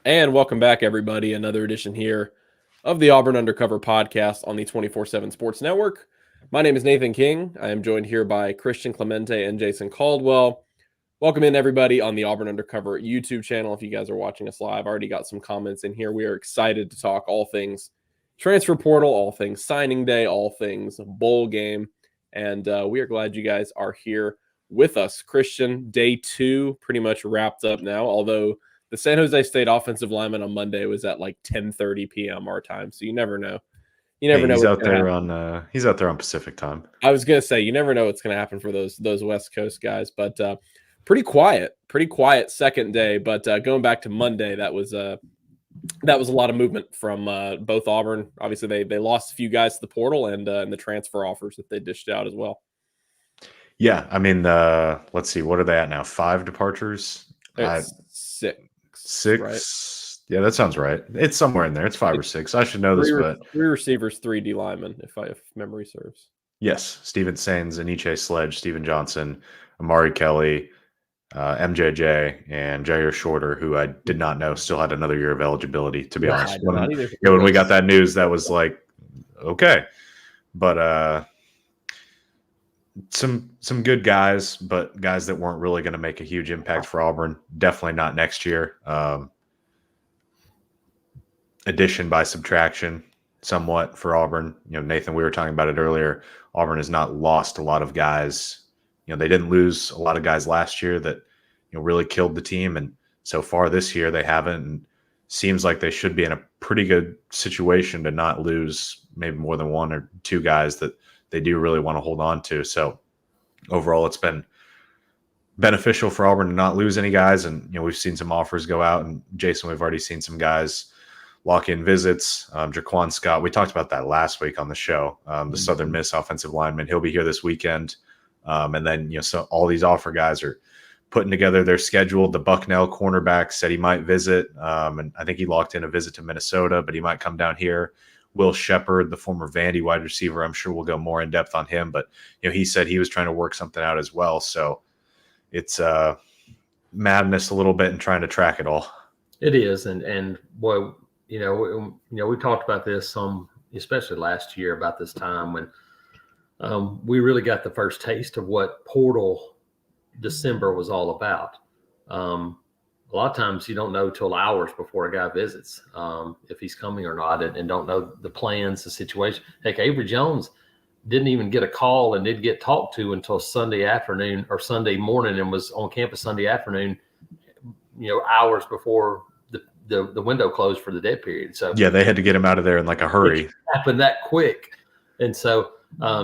And welcome back, everybody. Another edition here of the Auburn Undercover podcast on the 24/7 Sports Network. My name is Nathan King. I am joined here by Christian Clemente and Jason Caldwell. Welcome in, everybody, on the Auburn Undercover YouTube channel. If you guys are watching us live, I already got some comments in here. We are excited to talk all things transfer portal, all things signing day, all things bowl game. And we are glad you guys are here with us. Christian, day 2 pretty much wrapped up now, although the San Jose State offensive lineman on Monday was at like 10:30 p.m. our time, so you never know. You never know. He's out there on Pacific time. I was gonna say you never know what's gonna happen for those West Coast guys, but pretty quiet second day. But going back to Monday, that was a lot of movement from both Auburn. Obviously, they lost a few guys to the portal and the transfer offers that they dished out as well. Yeah, I mean, let's see, what are they at now? 5 departures. Six, right? Yeah, that sounds right. It's somewhere in there. It's 5 or 6. I should know this, but 3 receivers, 3 D linemen, if memory serves. Yes, Steven Sains, Aniche Sledge, Steven Johnson, Amari Kelly, MJJ, and Jair Shorter, who I did not know still had another year of eligibility. To be honest, when we got that news, that was like, okay, but some good guys, but guys that weren't really going to make a huge impact for Auburn. Definitely not next year. Addition by subtraction, somewhat for Auburn. Nathan, we were talking about it earlier. Auburn has not lost a lot of guys. They didn't lose a lot of guys last year that really killed the team, and so far this year they haven't. And seems like they should be in a pretty good situation to not lose maybe more than 1 or 2 guys that they do really want to hold on to. So overall, it's been beneficial for Auburn to not lose any guys. And, we've seen some offers go out. And Jason, we've already seen some guys lock in visits. Jaquan Scott, we talked about that last week on the show. The Southern Miss offensive lineman, he'll be here this weekend. And then, so all these offer guys are putting together their schedule. The Bucknell cornerback said he might visit. And I think he locked in a visit to Minnesota, but he might come down here. Will Shepard, the former Vandy wide receiver, I'm sure we'll go more in depth on him, but he said he was trying to work something out as well. So it's madness a little bit and trying to track it all. It is, and boy, we talked about this some, especially last year about this time when we really got the first taste of what portal December was all about. A lot of times you don't know till hours before a guy visits if he's coming or not, and don't know the plans, the situation. Heck, Avery Jones didn't even get a call and didn't get talked to until Sunday afternoon or Sunday morning, and was on campus Sunday afternoon, hours before the window closed for the dead period. So yeah, they had to get him out of there in like a hurry. It happened that quick. And so, I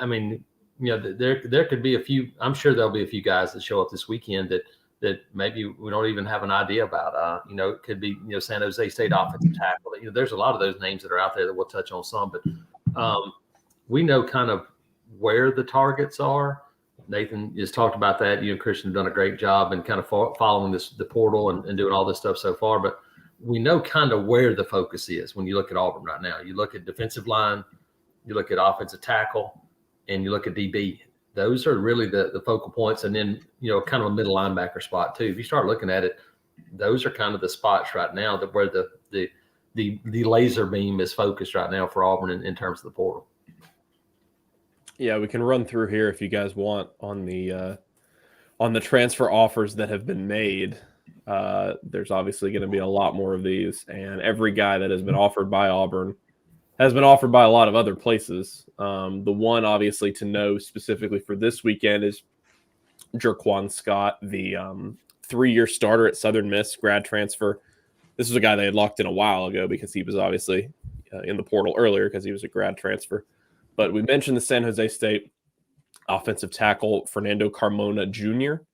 mean, there could be a few, I'm sure there'll be a few guys that show up this weekend that maybe we don't even have an idea about. It could be, San Jose State offensive tackle. There's a lot of those names that are out there that we'll touch on some, but we know kind of where the targets are. Nathan has talked about that. You and Christian have done a great job in kind of following the portal and doing all this stuff so far, but we know kind of where the focus is when you look at Auburn right now. You look at defensive line, you look at offensive tackle, and you look at DB. Those are really the focal points. And then, kind of a middle linebacker spot too. If you start looking at it, those are kind of the spots right now that where the laser beam is focused right now for Auburn in terms of the portal. Yeah, we can run through here if you guys want on the transfer offers that have been made. There's obviously going to be a lot more of these, and every guy that has been offered by Auburn has been offered by a lot of other places. The one obviously to know specifically for this weekend is Jaquan Scott, the 3-year starter at Southern Miss, grad transfer. This was a guy they had locked in a while ago because he was obviously in the portal earlier because he was a grad transfer. But we mentioned the San Jose State offensive tackle, Fernando Carmona Jr.,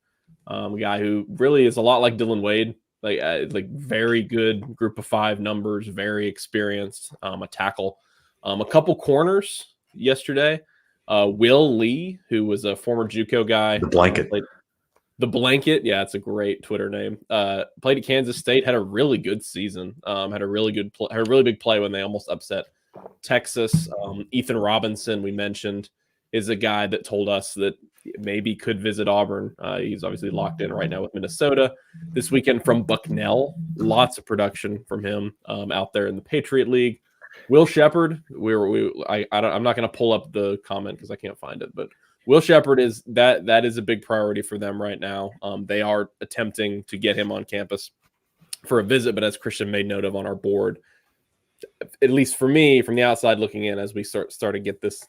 a guy who really is a lot like Dylan Wade, like very good group of 5 numbers, very experienced, a tackle. A couple corners yesterday. Will Lee, who was a former JUCO guy. The Blanket. Yeah, it's a great Twitter name. Played at Kansas State, had a really good season. Had a really big play when they almost upset Texas. Ethan Robinson, we mentioned, is a guy that told us that maybe could visit Auburn. He's obviously locked in right now with Minnesota. This weekend from Bucknell, lots of production from him out there in the Patriot League. Will Shepard, I'm not going to pull up the comment because I can't find it, but Will Shepard is that is a big priority for them right now. They are attempting to get him on campus for a visit, but as Christian made note of on our board, at least for me, from the outside looking in, as we start to get this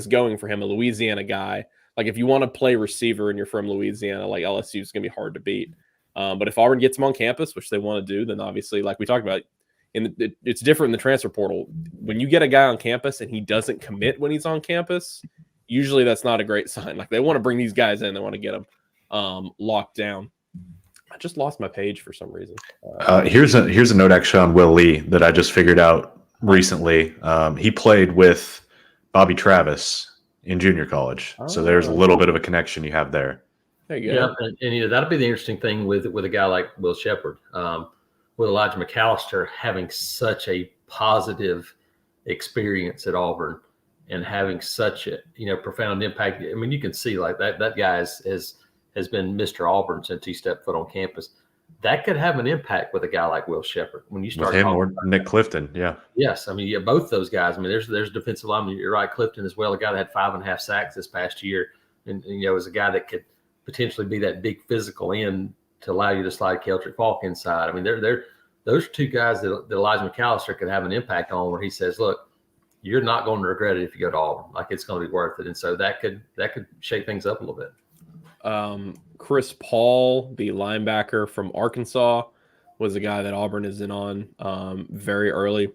going for him, a Louisiana guy. Like if you want to play receiver and you're from Louisiana, like LSU is going to be hard to beat. But if Auburn gets him on campus, which they want to do, then obviously, like we talked about, it's different in the transfer portal. When you get a guy on campus and he doesn't commit when he's on campus, usually that's not a great sign. Like they want to bring these guys in, they want to get them locked down. I just lost my page for some reason. Here's a note actually on Will Lee that I just figured out recently. He played with Bobby Travis in junior college, so there's a little bit of a connection you have there. There you go. Yeah, and that'll be the interesting thing with a guy like Will Shepard, with Elijah McAllister having such a positive experience at Auburn and having such a profound impact. I mean, you can see like that guy has been Mr. Auburn since he stepped foot on campus. That could have an impact with a guy like Will Shepard when you start with him or Nick Clifton. Yeah. Yes. I mean, both those guys. I mean, there's defensive lineman. You're right. Clifton as well. A guy that had 5.5 sacks this past year. And is a guy that could potentially be that big physical end to allow you to slide Keldrick Falk inside. I mean, they're those two guys that Elijah McAllister could have an impact on where he says, look, you're not going to regret it if you go to Auburn. Like it's going to be worth it. And so that could shake things up a little bit. Chris Paul, the linebacker from Arkansas, was a guy that Auburn is in on very early.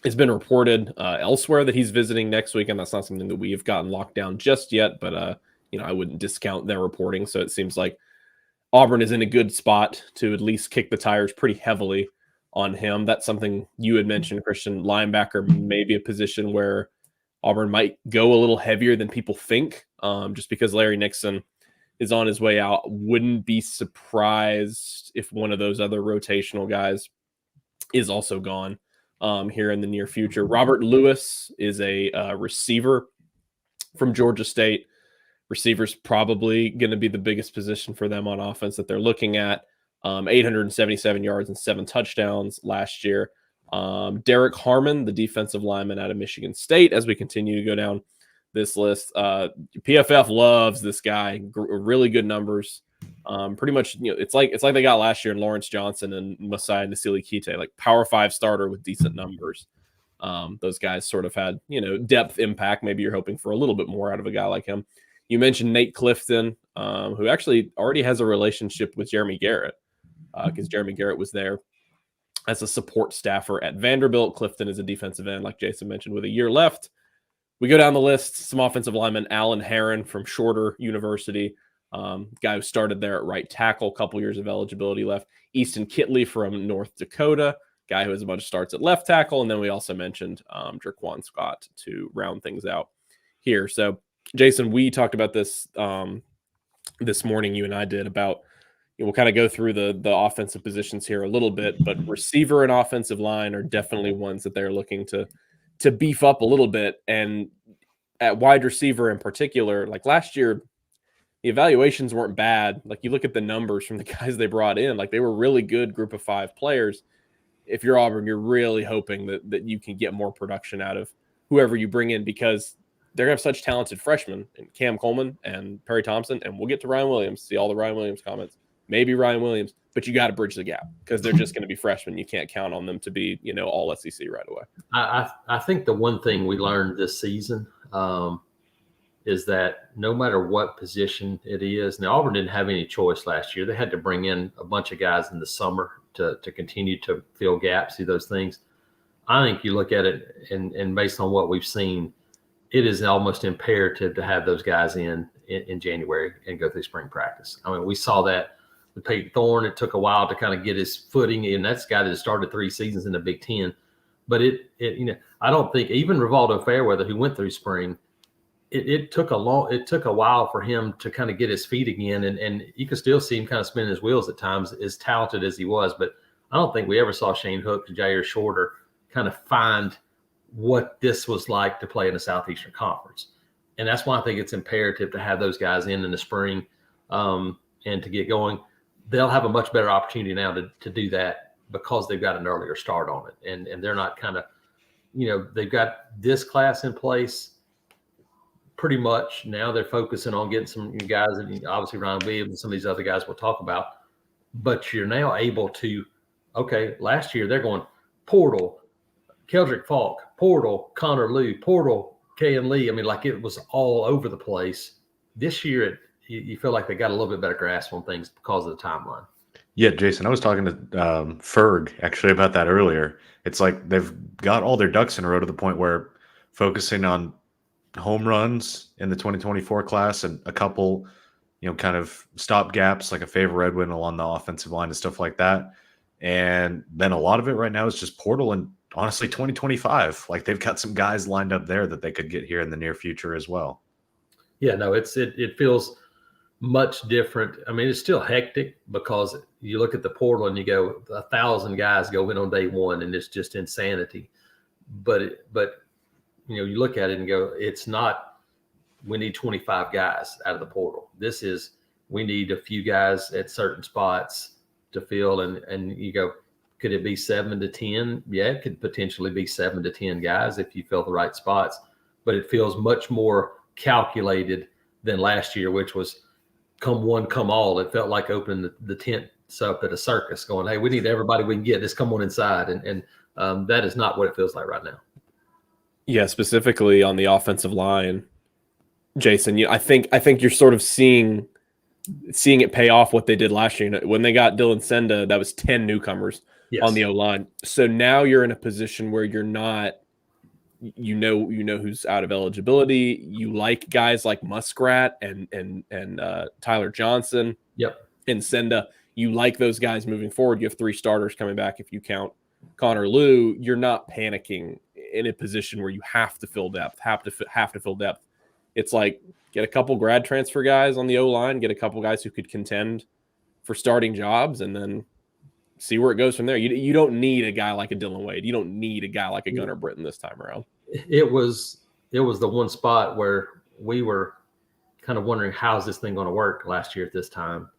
It's been reported elsewhere that he's visiting next week, and that's not something that we have gotten locked down just yet, but I wouldn't discount their reporting. So it seems like Auburn is in a good spot to at least kick the tires pretty heavily on him. That's something you had mentioned, Christian. Linebacker may be a position where Auburn might go a little heavier than people think, just because Larry Nixon is on his way out. Wouldn't be surprised if one of those other rotational guys is also gone here in the near future. Robert Lewis is a receiver from Georgia State. Receiver's probably going to be the biggest position for them on offense that they're looking at. 877 yards and 7 touchdowns last year. Derek Harmon, the defensive lineman out of Michigan State, as we continue to go down this list. PFF loves this guy. Really good numbers. Pretty much, it's like they got last year in Lawrence Johnson and Messiah Nasili Kite, like Power 5 starter with decent numbers. Those guys sort of had, depth impact. Maybe you're hoping for a little bit more out of a guy like him. You mentioned Nate Clifton, who actually already has a relationship with Jeremy Garrett, because Jeremy Garrett was there as a support staffer at Vanderbilt. Clifton is a defensive end, like Jason mentioned, with a year left. We go down the list. Some offensive linemen. Alan Herron from Shorter University, guy who started there at right tackle, couple years of eligibility left. Easton Kitley from North Dakota, guy who has a bunch of starts at left tackle. And then we also mentioned Draquan Scott to round things out here. So, Jason, we talked about this this morning, you and I did, about we'll kind of go through the offensive positions here a little bit, but receiver and offensive line are definitely ones that they're looking to beef up a little bit. And at wide receiver in particular, like last year, the evaluations weren't bad. Like you look at the numbers from the guys they brought in, like they were really good group of 5 players. If you're Auburn, you're really hoping that you can get more production out of whoever you bring in, because they're going to have such talented freshmen in Cam Coleman and Perry Thompson, and we'll get to Ryan Williams, see all the Ryan Williams comments. Maybe Ryan Williams, but you got to bridge the gap because they're just going to be freshmen. You can't count on them to be, all SEC right away. I think the one thing we learned this season is that no matter what position it is, now Auburn didn't have any choice last year. They had to bring in a bunch of guys in the summer to continue to fill gaps, do those things. I think you look at it and based on what we've seen, it is almost imperative to have those guys in January and go through spring practice. I mean, we saw that with Peyton Thorne. It took a while to kind of get his footing, and that's a guy that started 3 seasons in the Big Ten. But I don't think even Rivaldo Fairweather, who went through spring, it took a while for him to kind of get his feet again, and you could still see him kind of spinning his wheels at times, as talented as he was. But I don't think we ever saw Shane Hook and Jair Shorter kind of find what this was like to play in the Southeastern Conference. and that's why I think it's imperative to have those guys in the spring and to get going. They'll have a much better opportunity now to do that because they've got an earlier start on it, and they're not kind of, they've got this class in place pretty much. Now they're focusing on getting some guys, and obviously Ryan Williams and some of these other guys we'll talk about. But you're now able to, okay, last year they're going portal, Keldrick Falk, portal, Connor Liu, portal, K.N. Lee. I mean, like it was all over the place. This year, you feel like they got a little bit better grasp on things because of the timeline. Yeah, Jason, I was talking to Ferg actually about that earlier. It's like they've got all their ducks in a row to the point where focusing on home runs in the 2024 class and a couple, kind of stop gaps like a Favor Redwin along the offensive line and stuff like that. And then a lot of it right now is just portal and honestly 2025. Like they've got some guys lined up there that they could get here in the near future as well. Yeah, no, it feels much different. I mean, it's still hectic because you look at the portal and you go 1,000 guys go in on day one, and it's just insanity. But you look at it and go, it's not, we need 25 guys out of the portal. This is, we need a few guys at certain spots to fill, and you go, could it be 7 to 10? Yeah, it could potentially be 7 to 10 guys if you fill the right spots, but it feels much more calculated than last year, which was come one, come all. It felt like opening the tent up at a circus going, hey, we need everybody we can get. Just come on inside. And that is not what it feels like right now. Yeah, specifically on the offensive line, Jason, I think you're sort of seeing it pay off what they did last year. When they got Dylan Senda, that was 10 newcomers on the O-line. So now you're in a position where you're not, who's out of eligibility. You like guys like Muskrat and Tyler Johnson. Yep. And Senda. You like those guys moving forward. You have 3 starters coming back if you count Connor Liu. You're not panicking in a position where you have to fill depth, have to fill depth. It's like get a couple grad transfer guys on the O-line, get a couple guys who could contend for starting jobs, and then see where it goes from there. You don't need a guy like a Dylan Wade. You don't need a guy like a Gunnar Britton this time around. It was the one spot where we were kind of wondering, how's this thing going to work last year at this time?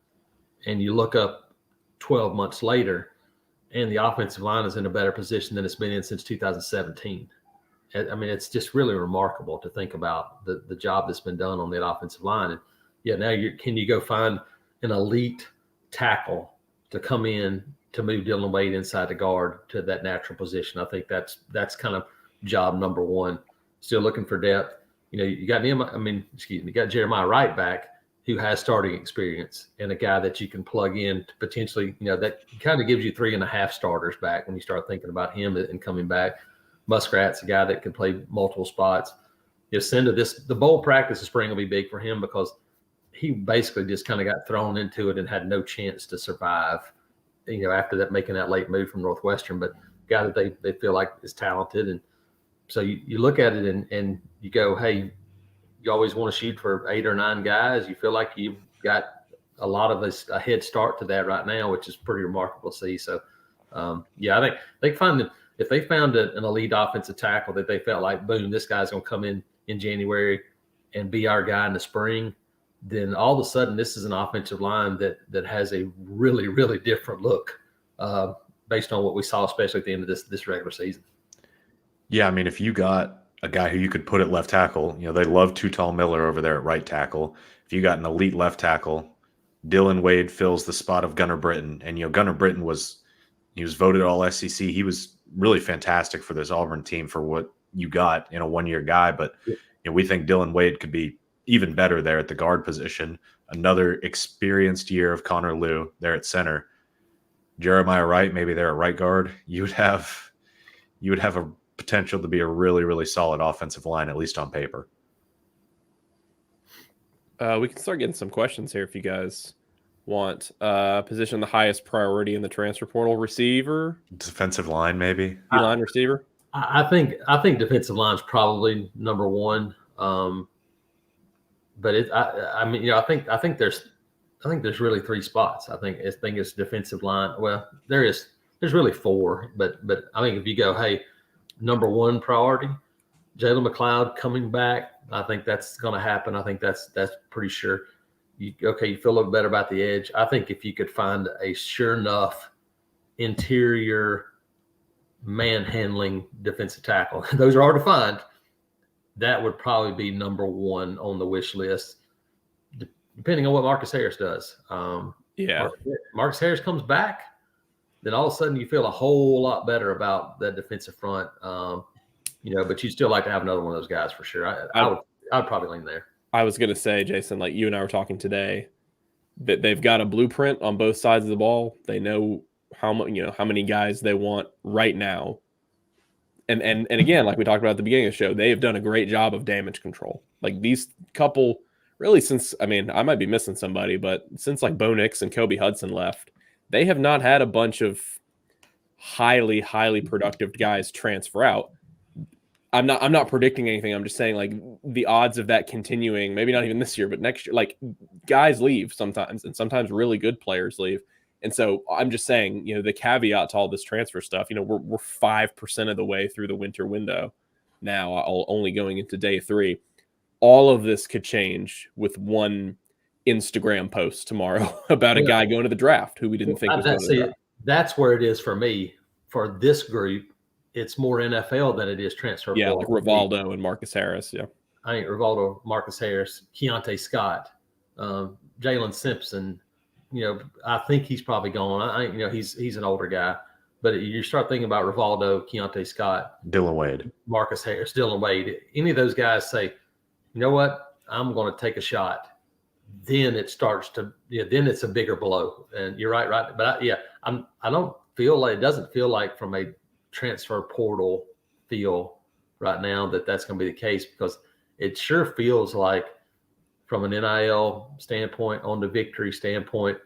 And you look up 12 months later, and the offensive line is in a better position than it's been in since 2017. I mean, it's just really remarkable to think about the job that's been done on that offensive line. And yeah, now can you go find an elite tackle to come in to move Dylan Wade inside the guard to that natural position? I think that's kind of job number one. Still looking for depth. You got you got Jeremiah Wright back, who has starting experience, and a guy that you can plug in to potentially, that kind of gives you 3.5 starters back when you start thinking about him and coming back. Muskrat's a guy that can play multiple spots. The bowl practice of spring will be big for him because he basically just kind of got thrown into it and had no chance to survive, after that, making that late move from Northwestern, but guy that they feel like is talented. And so you look at it and you go, hey, you always want to shoot for 8 or 9 guys. You feel like you've got a lot of a head start to that right now, which is pretty remarkable to see. So, I think they find that if they found an elite offensive tackle that they felt like, boom, this guy's going to come in January and be our guy in the spring, then all of a sudden this is an offensive line that has a really, really different look based on what we saw, especially at the end of this regular season. Yeah, I mean, if you got a guy who you could put at left tackle, they love Tutal Miller over there at right tackle. If you got an elite left tackle, Dylan Wade fills the spot of Gunnar Britton. And, Gunnar Britton was voted all SEC. He was really fantastic for this Auburn team for what you got in a one-year guy. But we think Dylan Wade could be even better there at the guard position. Another experienced year of Connor Liu there at center. Jeremiah Wright, maybe there at right guard. You would have a potential to be a really, really solid offensive line, at least on paper. We can start getting some questions here if you guys want. Position the highest priority in the transfer portal: receiver, defensive line, maybe line receiver. I think defensive line is probably number one. But I think there's really 3 spots. I think it's defensive line. Well, there's really 4, but I think if you go, hey, number 1 priority, Jalen McLeod coming back I think that's going to happen. I think that's pretty sure. You feel a little better about the edge. I think if you could find a sure enough interior manhandling defensive tackle, those are hard to find. That would probably be number one on the wish list, depending on what Marcus Harris does. Marcus Harris comes back, then all of a sudden you feel a whole lot better about that defensive front. But you'd still like to have another one of those guys for sure. I'd probably lean there. I was going to say, Jason, like you and I were talking today, that they've got a blueprint on both sides of the ball. They know how many guys they want right now. And again, like we talked about at the beginning of the show, they have done a great job of damage control. Like these couple, really since, I might be missing somebody, but since like Bo Nix and Kobe Hudson left, they have not had a bunch of highly, highly productive guys transfer out. I'm not predicting anything. I'm just saying like the odds of that continuing, maybe not even this year, but next year, like guys leave sometimes, and sometimes really good players leave. And so I'm just saying, the caveat to all this transfer stuff, we're 5% of the way through the winter window now, only going into day 3. All of this could change with one Instagram post tomorrow about a guy going to the draft who we didn't think was going to the draft. That's where it is for me. For this group, it's more NFL than it is transfer. Yeah, like Rivaldo and Marcus Harris. Yeah, I think Rivaldo, Marcus Harris, Keontae Scott, Jalen Simpson. I think he's probably gone. He's an older guy, but you start thinking about Rivaldo, Keontae Scott, Dylan Wade, Marcus Harris, Dylan Wade. Any of those guys say, you know what, I'm going to take a shot. Then it starts to, then it's a bigger blow. And you're right. But I don't feel like, it doesn't feel like from a transfer portal feel right now that's going to be the case, because it sure feels like from an NIL standpoint, on the victory standpoint,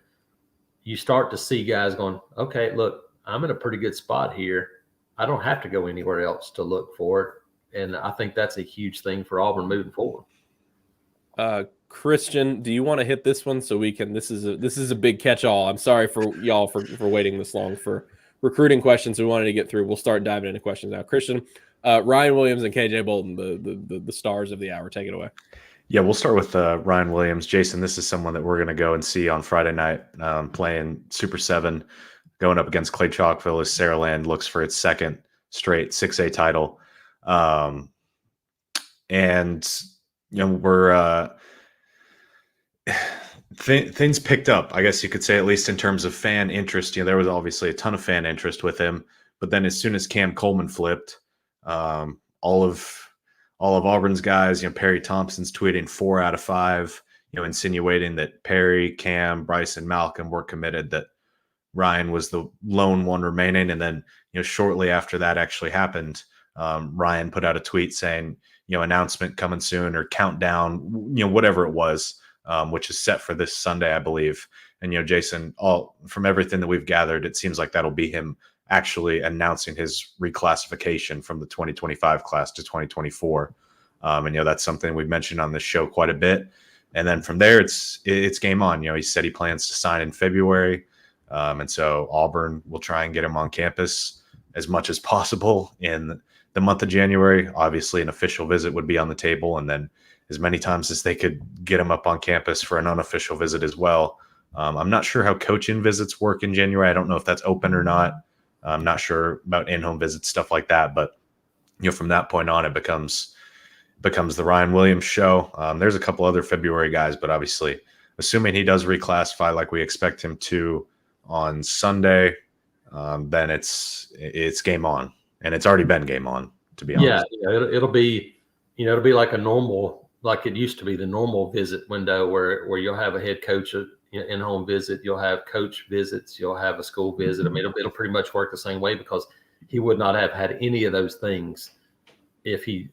you start to see guys going, okay, look, I'm in a pretty good spot here. I don't have to go anywhere else to look for it. And I think that's a huge thing for Auburn moving forward. Christian, do you want to hit this one so we can? This is a big catch-all. I'm sorry for y'all for waiting this long for recruiting questions we wanted to get through. We'll start diving into questions now. Christian, Ryan Williams and KJ Bolden, the stars of the hour. Take it away. Yeah, we'll start with Ryan Williams. Jason, this is someone that we're going to go and see on Friday night playing Super 7, going up against Clay Chalkville as Saraland looks for its second straight 6A title. We're things picked up, I guess you could say, at least in terms of fan interest. There was obviously a ton of fan interest with him, but then as soon as Cam Coleman flipped, all of Auburn's guys, Perry Thompson's tweeting 4 out of 5, insinuating that Perry, Cam, Bryce, and Malcolm were committed, that Ryan was the lone one remaining. And then, shortly after that actually happened, Ryan put out a tweet saying, announcement coming soon, or countdown, whatever it was, which is set for this Sunday, I believe. And, Jason, from everything that we've gathered, it seems like that'll be him actually announcing his reclassification from the 2025 class to 2024. And, that's something we've mentioned on this show quite a bit. And then from there, it's game on. He said he plans to sign in February. And so Auburn will try and get him on campus as much as possible in the month of January. Obviously, an official visit would be on the table, and then as many times as they could get him up on campus for an unofficial visit as well. I'm not sure how coaching visits work in January. I don't know if that's open or not. I'm not sure about in-home visits, stuff like that. But, from that point on, it becomes the Ryan Williams show. There's a couple other February guys, but obviously, assuming he does reclassify like we expect him to on Sunday, then it's game on. And it's already been game on, to be honest. Yeah, it'll be like a normal, like it used to be, the normal visit window where you'll have a head coach in-home visit, you'll have coach visits, you'll have a school visit. I mean, it'll pretty much work the same way, because he would not have had any of those things if he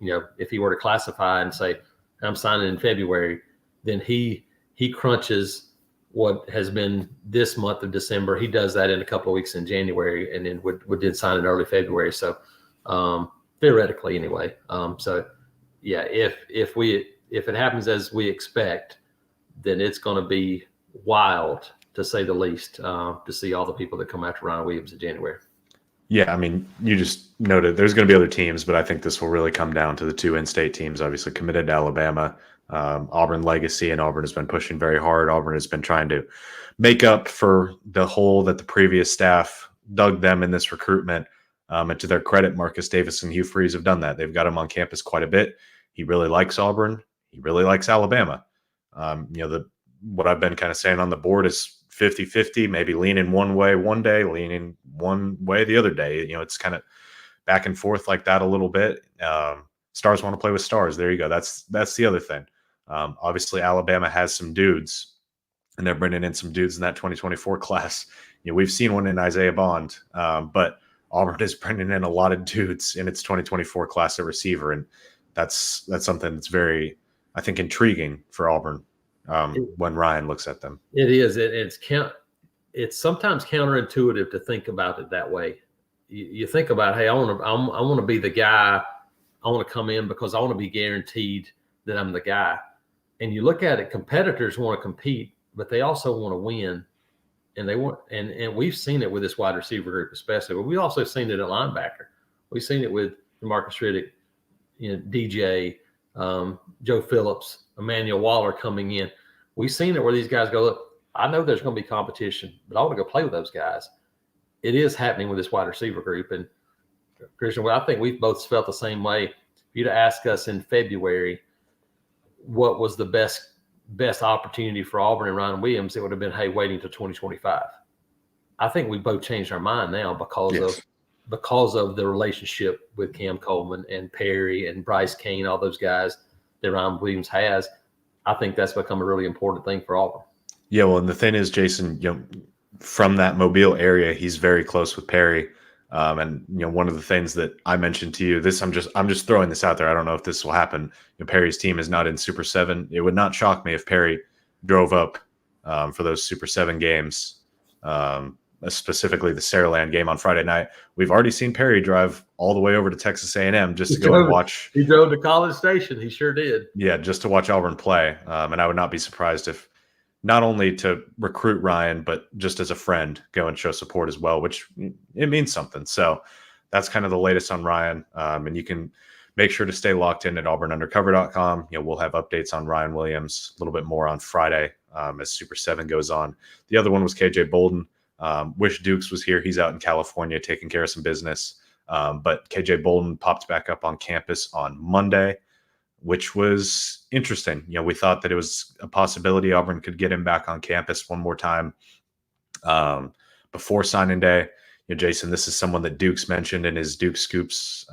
were to classify and say, I'm signing in February. Then he crunches what has been this month of December. He does that in a couple of weeks in January, and then would sign in early February. So theoretically, anyway. If it happens as we expect, then it's going to be wild, to say the least, to see all the people that come after Ryan Williams in January. Yeah, I mean, you just noted there's going to be other teams, but I think this will really come down to the two in-state teams, obviously committed to Alabama. Auburn legacy, and Auburn has been pushing very hard. Auburn has been trying to make up for the hole that the previous staff dug them in this recruitment. And to their credit, Marcus Davis and Hugh Freeze have done that. They've got him on campus quite a bit. He really likes Auburn. He really likes Alabama. What I've been kind of saying on the board is 50-50, maybe leaning one way one day, leaning one way the other day. It's kind of back and forth like that a little bit. Stars want to play with stars. There you go. That's the other thing. Obviously, Alabama has some dudes, and they're bringing in some dudes in that 2024 class. We've seen one in Isaiah Bond, but Auburn is bringing in a lot of dudes in its 2024 class at receiver, and that's something that's very, I think, intriguing for Auburn when Ryan looks at them. It is. It's sometimes counterintuitive to think about it that way. You think about, hey, I want to be the guy. I want to come in because I want to be guaranteed that I'm the guy. And you look at it, competitors want to compete, but they also want to win. And they want, and we've seen it with this wide receiver group, especially. But we've also seen it at linebacker. We've seen it with Marcus Riddick, DJ, Joe Phillips, Emmanuel Waller coming in. We've seen it where these guys go, look, I know there's going to be competition, but I want to go play with those guys. It is happening with this wide receiver group. And Christian, well, I think we've both felt the same way. If you'd ask us in February what was the best opportunity for Auburn and Ryan Williams, it would have been, hey, waiting until 2025. I think we both changed our mind now because of the relationship with Cam Coleman and Perry and Bryce Kane, all those guys that Ryan Williams has. I think that's become a really important thing for Auburn. Yeah, well, and the thing is, Jason, from that Mobile area, he's very close with Perry. And one of the things that I mentioned to you, I'm just throwing this out there. I don't know if this will happen. Perry's team is not in Super 7. It would not shock me if Perry drove up for those Super 7 games, specifically the Saraland game on Friday night. We've already seen Perry drive all the way over to Texas A&M just to go and watch. He drove to College Station. He sure did. Yeah, just to watch Auburn play. And I would not be surprised if not only to recruit Ryan, but just as a friend, go and show support as well, which it means something. So that's kind of the latest on Ryan. And you can make sure to stay locked in at auburnundercover.com. We'll have updates on Ryan Williams a little bit more on Friday as Super 7 goes on. The other one was KJ Bolden. Wish Dukes was here. He's out in California taking care of some business. But KJ Bolden popped back up on campus on Monday, which was interesting. We thought that it was a possibility Auburn could get him back on campus one more time before signing day. Jason, this is someone that Dukes mentioned in his Duke Scoops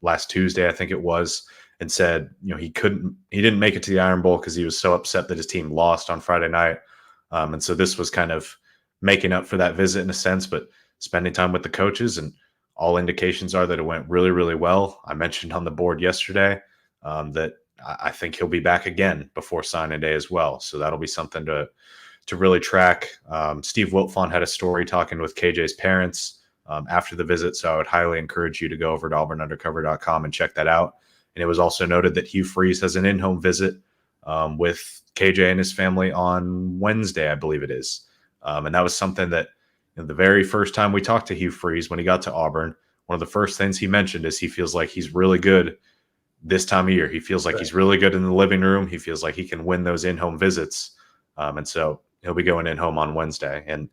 last Tuesday, I think it was, and said, he didn't make it to the Iron Bowl because he was so upset that his team lost on Friday night. And so this was kind of making up for that visit in a sense, but spending time with the coaches, and all indications are that it went really, really well. I mentioned on the board yesterday that I think he'll be back again before signing day as well. So that'll be something to really track. Steve Wiltfond had a story talking with KJ's parents after the visit. So I would highly encourage you to go over to auburnundercover.com and check that out. And it was also noted that Hugh Freeze has an in-home visit with KJ and his family on Wednesday, I believe it is. And that was something that the very first time we talked to Hugh Freeze when he got to Auburn, one of the first things he mentioned is he feels like he's really good this time of year. He feels like he's really good in the living room. He feels like he can win those in-home visits. And so he'll be going in home on Wednesday. And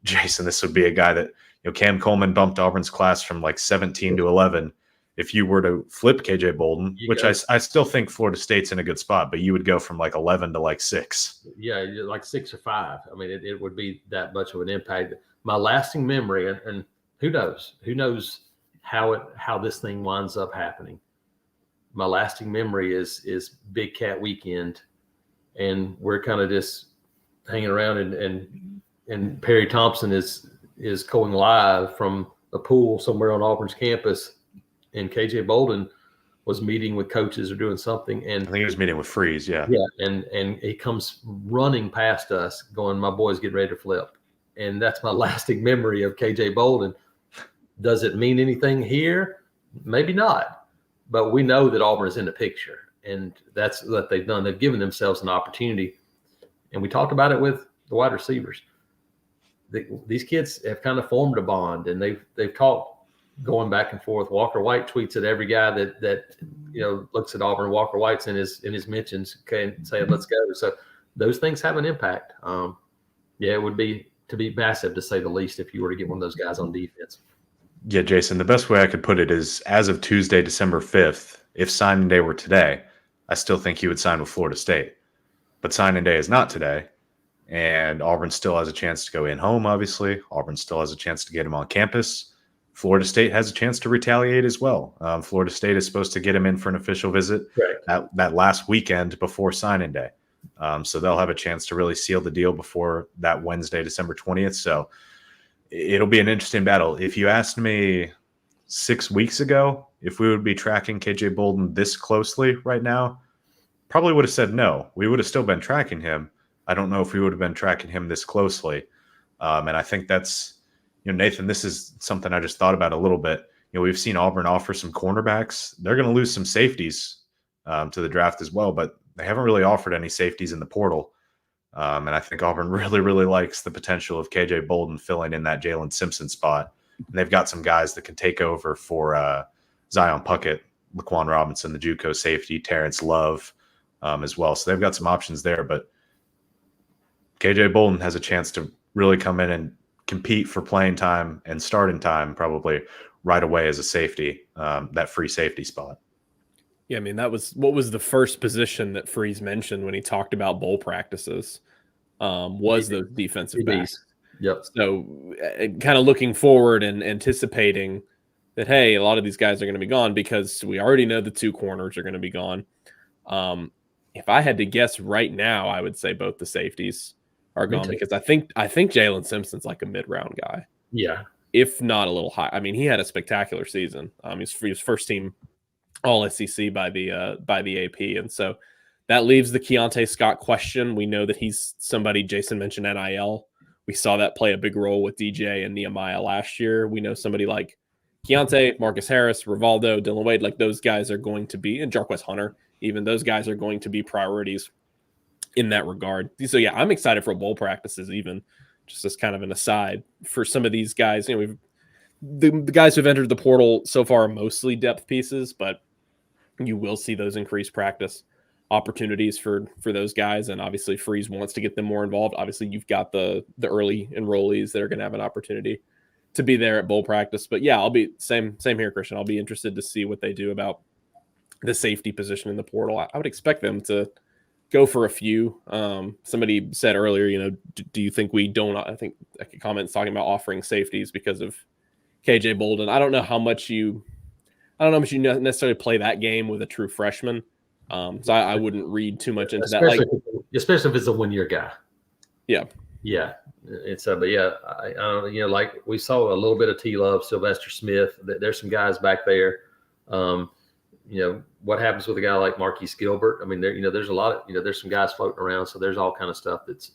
Jason, this would be a guy that, Cam Coleman bumped Auburn's class from like 17 to 11. If you were to flip KJ Bolden, which I still think Florida State's in a good spot, but you would go from like 11 to like 6. Yeah, like 6 or 5. I mean, it would be that much of an impact. My lasting memory, and who knows how this thing winds up happening. My lasting memory is Big Cat Weekend, and we're kind of just hanging around, and Perry Thompson is going live from a pool somewhere on Auburn's campus, and KJ Bolden was meeting with coaches or doing something, and I think he was meeting with Freeze, yeah, and he comes running past us, going, "My boy's getting ready to flip," and that's my lasting memory of KJ Bolden. Does it mean anything here? Maybe not. But we know that Auburn is in the picture, and that's what they've done. They've given themselves an opportunity, and we talked about it with the wide receivers. These kids have kind of formed a bond, and they've talked going back and forth. Walker White tweets at every guy that looks at Auburn. Walker White's in his mentions, and saying let's go. So those things have an impact. It would be massive to say the least if you were to get one of those guys on defense. Yeah, Jason, the best way I could put it is as of Tuesday, December 5th, if signing day were today, I still think he would sign with Florida State. But signing day is not today, and Auburn still has a chance to go in home, obviously. Auburn still has a chance to get him on campus. Florida State has a chance to retaliate as well. Florida State is supposed to get him in for an official visit that last weekend before signing day. So they'll have a chance to really seal the deal before that Wednesday, December 20th. So it'll be an interesting battle. If you asked me 6 weeks ago if we would be tracking KJ Bolden this closely right now, probably would have said no. We would have still been tracking him. I don't know if we would have been tracking him this closely. And I think that's, Nathan, this is something I just thought about a little bit. We've seen Auburn offer some cornerbacks. They're going to lose some safeties to the draft as well, but they haven't really offered any safeties in the portal. And I think Auburn really, really likes the potential of KJ Bolden filling in that Jalen Simpson spot. And they've got some guys that can take over for Zion Puckett, Laquan Robinson, the JUCO safety, Terrence Love as well. So they've got some options there. But KJ Bolden has a chance to really come in and compete for playing time and starting time probably right away as a safety, that free safety spot. Yeah, I mean, what was the first position that Freeze mentioned when he talked about bowl practices was those defensive backs. Yep. So kind of looking forward and anticipating that, hey, a lot of these guys are going to be gone because we already know the two corners are going to be gone. If I had to guess right now, I would say both the safeties are gone because I think Jalen Simpson's like a mid-round guy. Yeah. If not a little high. I mean, he had a spectacular season. He was first team All SEC by the AP, and so that leaves the Keontae Scott question. We know that he's somebody. Jason mentioned NIL. We saw that play a big role with DJ and Nehemiah last year. We know somebody like Keontae, Marcus Harris, Rivaldo, Dylan Wade, like those guys are going to be, and Jarquez Hunter, even those guys are going to be priorities in that regard. So yeah, I'm excited for bowl practices, even just as kind of an aside for some of these guys. We've the guys who've entered the portal so far are mostly depth pieces, but you will see those increased practice opportunities for those guys. And obviously Freeze wants to get them more involved. Obviously you've got the early enrollees that are going to have an opportunity to be there at bowl practice. But yeah, I'll be same here, Christian. I'll be interested to see what they do about the safety position in the portal. I would expect them to go for a few. Somebody said earlier, do you think we don't, I think a comment's talking about offering safeties because of KJ Bolden. I don't know how much you necessarily play that game with a true freshman. So I wouldn't read too much into that. Especially if it's a 1-year guy. Yeah. Yeah. But yeah, I don't know, like we saw a little bit of T-Love, Sylvester Smith. There's some guys back there. What happens with a guy like Marquise Gilbert? I mean, there's a lot of, there's some guys floating around. So there's all kind of stuff that's,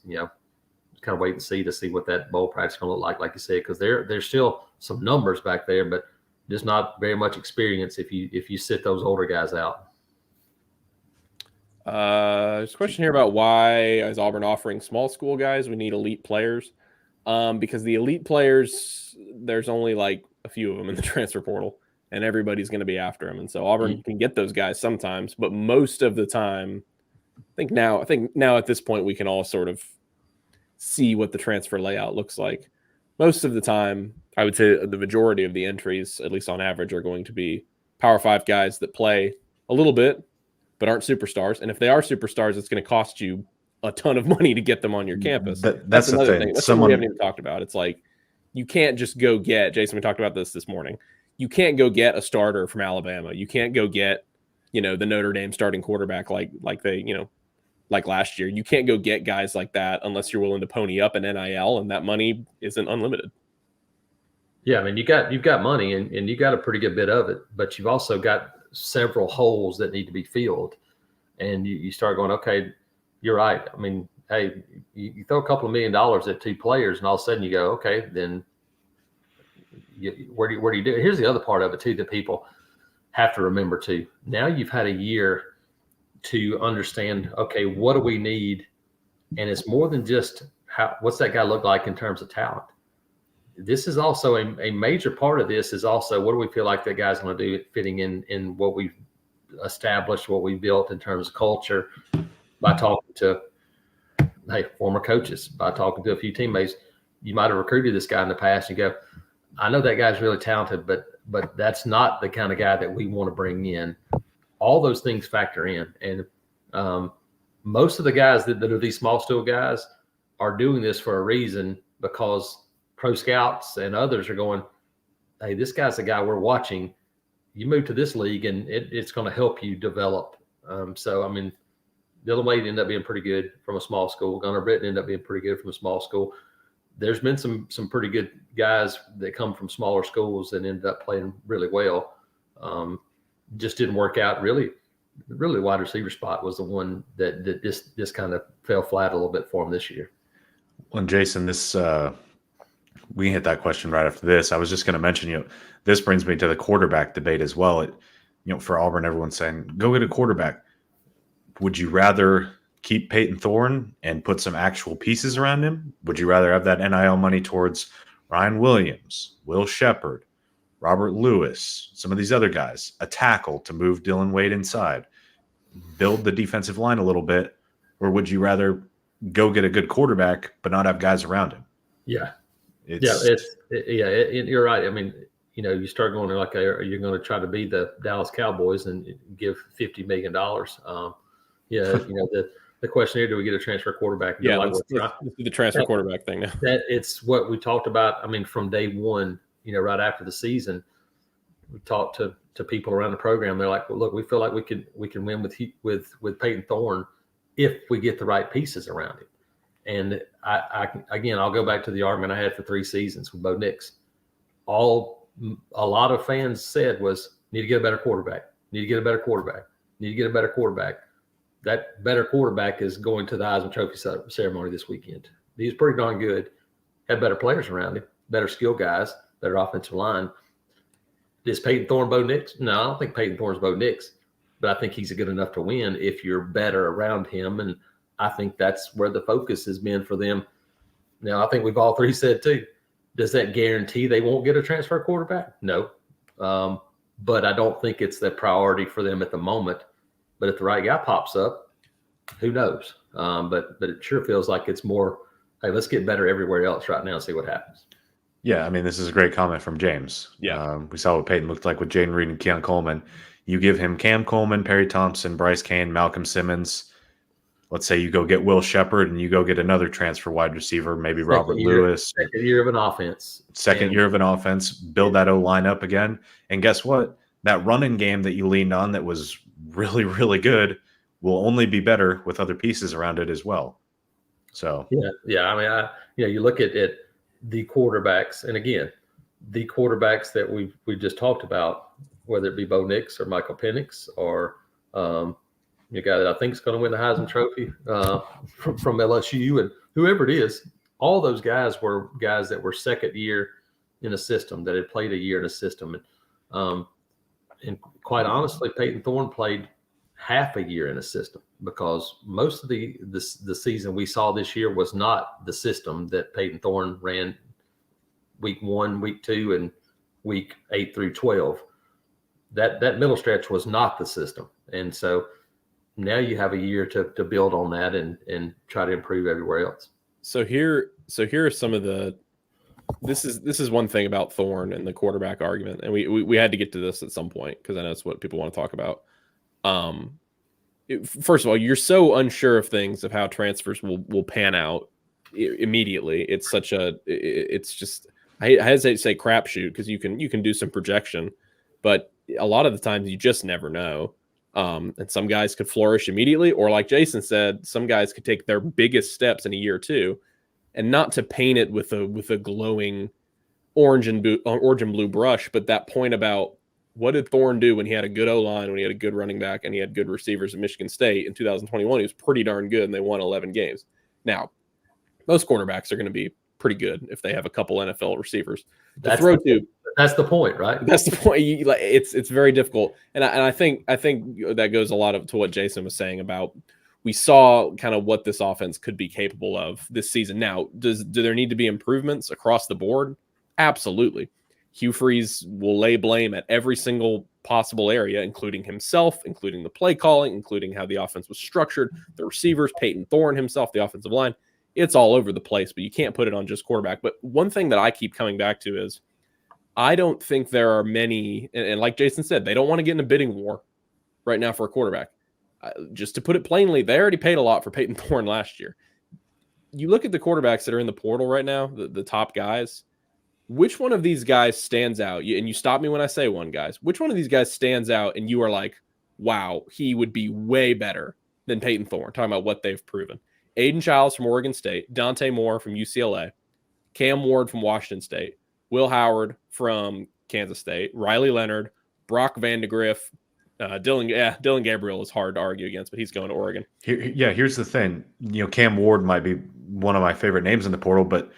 kind of wait and see to see what that bowl practice is going to look like you said, because there's still some numbers back there, but just not very much experience if you sit those older guys out. There's a question here about why is Auburn offering small school guys? We need elite players. Because the elite players, there's only like a few of them in the transfer portal, and everybody's going to be after them. And so Auburn can get those guys sometimes, but most of the time, I think now at this point we can all sort of see what the transfer layout looks like. Most of the time, I would say the majority of the entries, at least on average, are going to be Power 5 guys that play a little bit, but aren't superstars. And if they are superstars, it's going to cost you a ton of money to get them on your campus. That's another the thing. That's something we haven't even talked about. It's like you can't just go get, Jason, we talked about this morning. You can't go get a starter from Alabama. You can't go get, the Notre Dame starting quarterback like they, like last year. You can't go get guys like that unless you're willing to pony up an NIL, and that money isn't unlimited. Yeah, I mean, you've got money and you got a pretty good bit of it, but you've also got several holes that need to be filled. And you start going, okay, you're right. I mean, hey, you throw a couple of $1 million at 2 players, and all of a sudden you go, okay, then where do you do it? Here's the other part of it too that people have to remember too. Now you've had a year to understand, okay, what do we need? And it's more than just what's that guy look like in terms of talent. this is also a major part of this is also what do we feel like that guy's going to do fitting in what we've established, what we built in terms of culture by talking to former coaches, by talking to a few teammates. You might have recruited this guy in the past and you go, I know that guy's really talented, but that's not the kind of guy that we want to bring in. All those things factor in. And most of the guys that are these small school guys are doing this for a reason, because pro scouts and others are going, hey, this guy's the guy we're watching. You move to this league and it's going to help you develop. So, I mean, Dylan Wade ended up being pretty good from a small school. Gunnar Britton ended up being pretty good from a small school. There's been some pretty good guys that come from smaller schools and ended up playing really well. Just didn't work out. Really wide receiver spot was the one that just kind of fell flat a little bit for him this year. Well, and Jason, this we can hit that question right after this. I was just going to mention, this brings me to the quarterback debate as well. For Auburn, everyone's saying, go get a quarterback. Would you rather keep Peyton Thorne and put some actual pieces around him? Would you rather have that NIL money towards Ryan Williams, Will Shepard, Robert Lewis, some of these other guys, a tackle to move Dylan Wade inside, build the defensive line a little bit? Or would you rather go get a good quarterback but not have guys around him? Yeah. You're right. I mean, you start going like, you're going to try to be the Dallas Cowboys and give $50 million. The question here, do we get a transfer quarterback? Yeah, let's do the transfer quarterback thing now. It's what we talked about. I mean, from day one, right after the season, we talked to people around the program. They're like, well, look, we feel like we can win with Peyton Thorne if we get the right pieces around him. And I'll go back to the argument I had for 3 seasons with Bo Nix. A lot of fans said was, need to get a better quarterback. Need to get a better quarterback. Need to get a better quarterback. That better quarterback is going to the Heisman Trophy ceremony this weekend. He's pretty darn good. Had better players around him, better skill guys, better offensive line. Is Peyton Thorne Bo Nix? No, I don't think Peyton Thorne's Bo Nix, but I think he's good enough to win if you're better around him. And I think that's where the focus has been for them. Now, I think we've all three said too, does that guarantee they won't get a transfer quarterback? No. But I don't think it's the priority for them at the moment. But if the right guy pops up, who knows? But it sure feels like it's more, hey, let's get better everywhere else right now and see what happens. Yeah, I mean, this is a great comment from James. Yeah. We saw what Peyton looked like with Jaden Reed and Cam Coleman. You give him Cam Coleman, Perry Thompson, Bryce Kane, Malcolm Simmons. Let's say you go get Will Shepard and you go get another transfer wide receiver, maybe Robert Lewis. Second year of an offense. Year of an offense. Build that O-line up again. And guess what? That running game that you leaned on that was really, really good will only be better with other pieces around it as well. So yeah. I mean, you look at the quarterbacks, and again, the quarterbacks that we just talked about, whether it be Bo Nix or Michael Penix or a guy that I think is going to win the Heisman Trophy from LSU, and whoever it is, all those guys were guys that were second year in a system, that had played a year in a system, and quite honestly, Peyton Thorne played half a year in a system, because most of the season we saw this year was not the system that Peyton Thorne ran week 1, week 2, and week 8 through 12. That middle stretch was not the system. And so now you have a year to build on that and try to improve everywhere else. So here are some of the this is one thing about Thorne and the quarterback argument, and we had to get to this at some point because I know it's what people want to talk about. First of all, you're so unsure of things, of how transfers will pan out immediately. It's such a it's just, I hesitate to say crapshoot, because you can do some projection, but a lot of the times you just never know. And some guys could flourish immediately, or like Jason said, some guys could take their biggest steps in a year or two. And not to paint it with a glowing orange and blue brush, but that point about what did Thorne do when he had a good O-line, when he had a good running back, and he had good receivers at Michigan State in 2021? He was pretty darn good, and they won 11 games. Now, most quarterbacks are going to be pretty good if they have a couple NFL receivers to throw to. That's the point, right? That's the point. It's very difficult, and I think that goes a lot to what Jason was saying about, we saw kind of what this offense could be capable of this season. Now, do there need to be improvements across the board? Absolutely. Hugh Freeze will lay blame at every single possible area, including himself, including the play calling, including how the offense was structured, the receivers, Peyton Thorne himself, the offensive line. It's all over the place, but you can't put it on just quarterback. But one thing that I keep coming back to is I don't think there are many, and like Jason said, they don't want to get in a bidding war right now for a quarterback. Just to put it plainly, they already paid a lot for Peyton Thorne last year. You look at the quarterbacks that are in the portal right now, the top guys. Which one of these guys stands out? And you stop me when I say one, guys. Which one of these guys stands out and you are like, wow, he would be way better than Peyton Thorne, talking about what they've proven. Aiden Childs from Oregon State, Dante Moore from UCLA, Cam Ward from Washington State, Will Howard from Kansas State, Riley Leonard, Brock Vandegrift, Dylan Gabriel is hard to argue against, but he's going to Oregon. Here's the thing. Cam Ward might be one of my favorite names in the portal, but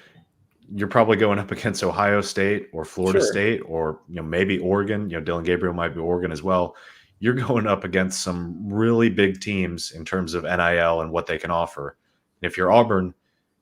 you're probably going up against Ohio State or Florida State or maybe Oregon. Dylan Gabriel might be Oregon as well. You're going up against some really big teams in terms of NIL and what they can offer. And if you're Auburn,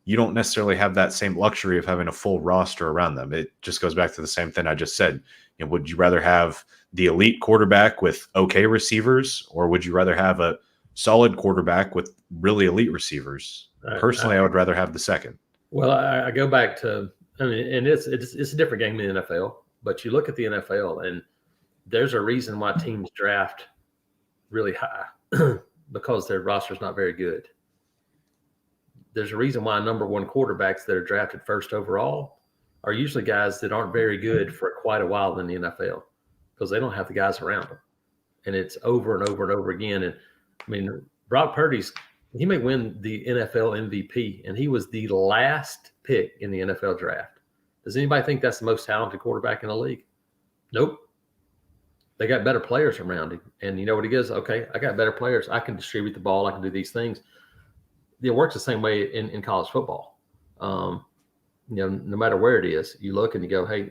you don't necessarily have that same luxury of having a full roster around them. It just goes back to the same thing I just said. Would you rather have the elite quarterback with okay receivers, or would you rather have a solid quarterback with really elite receivers? Personally, I would rather have the second. Well, I go back to, and it's a different game in the NFL, but you look at the NFL and there's a reason why teams draft really high because their roster's not very good. There's a reason why number one quarterbacks that are drafted first overall are usually guys that aren't very good for quite a while in the NFL because they don't have the guys around them. And it's over and over and over again. And Brock Purdy's, he may win the NFL MVP, and he was the last pick in the NFL draft. Does anybody think that's the most talented quarterback in the league? Nope. They got better players around him. And you know what he goes, okay, I got better players. I can distribute the ball. I can do these things. It works the same way in college football. No matter where it is, you look and you go, hey,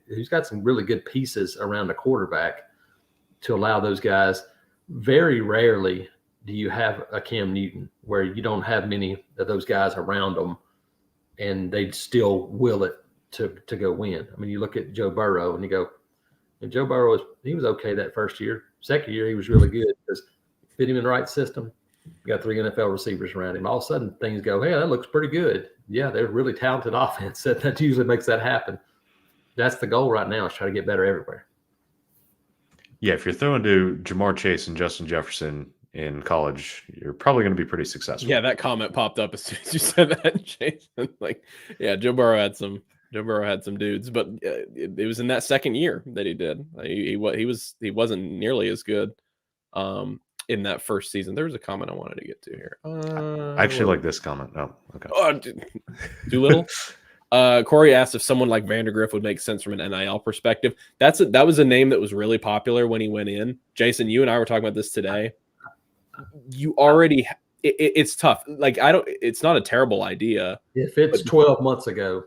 who's got some really good pieces around the quarterback to allow those guys? Very rarely do you have a Cam Newton where you don't have many of those guys around them and they still will it to go win. You look at Joe Burrow and you go, and Joe Burrow he was okay that first year. Second year, he was really good because fit him in the right system. You got 3 NFL receivers around him. All of a sudden, things go, hey, that looks pretty good. Yeah, they're really talented offense. That usually makes that happen. That's the goal right now is try to get better everywhere. Yeah, if you're throwing to Jamar Chase and Justin Jefferson in college, you're probably going to be pretty successful. Yeah, that comment popped up as soon as you said that, Jason. Joe Burrow had some dudes, but it was in that second year that he did. He wasn't nearly as good in that first season. There was a comment I wanted to get to here. I actually like this comment. Oh, okay. Doolittle. Corey asked if someone like Vandegrift would make sense from an NIL perspective. That was a name that was really popular when he went in. Jason, you and I were talking about this today. You already, it's tough. It's not a terrible idea. If it's 12 months ago.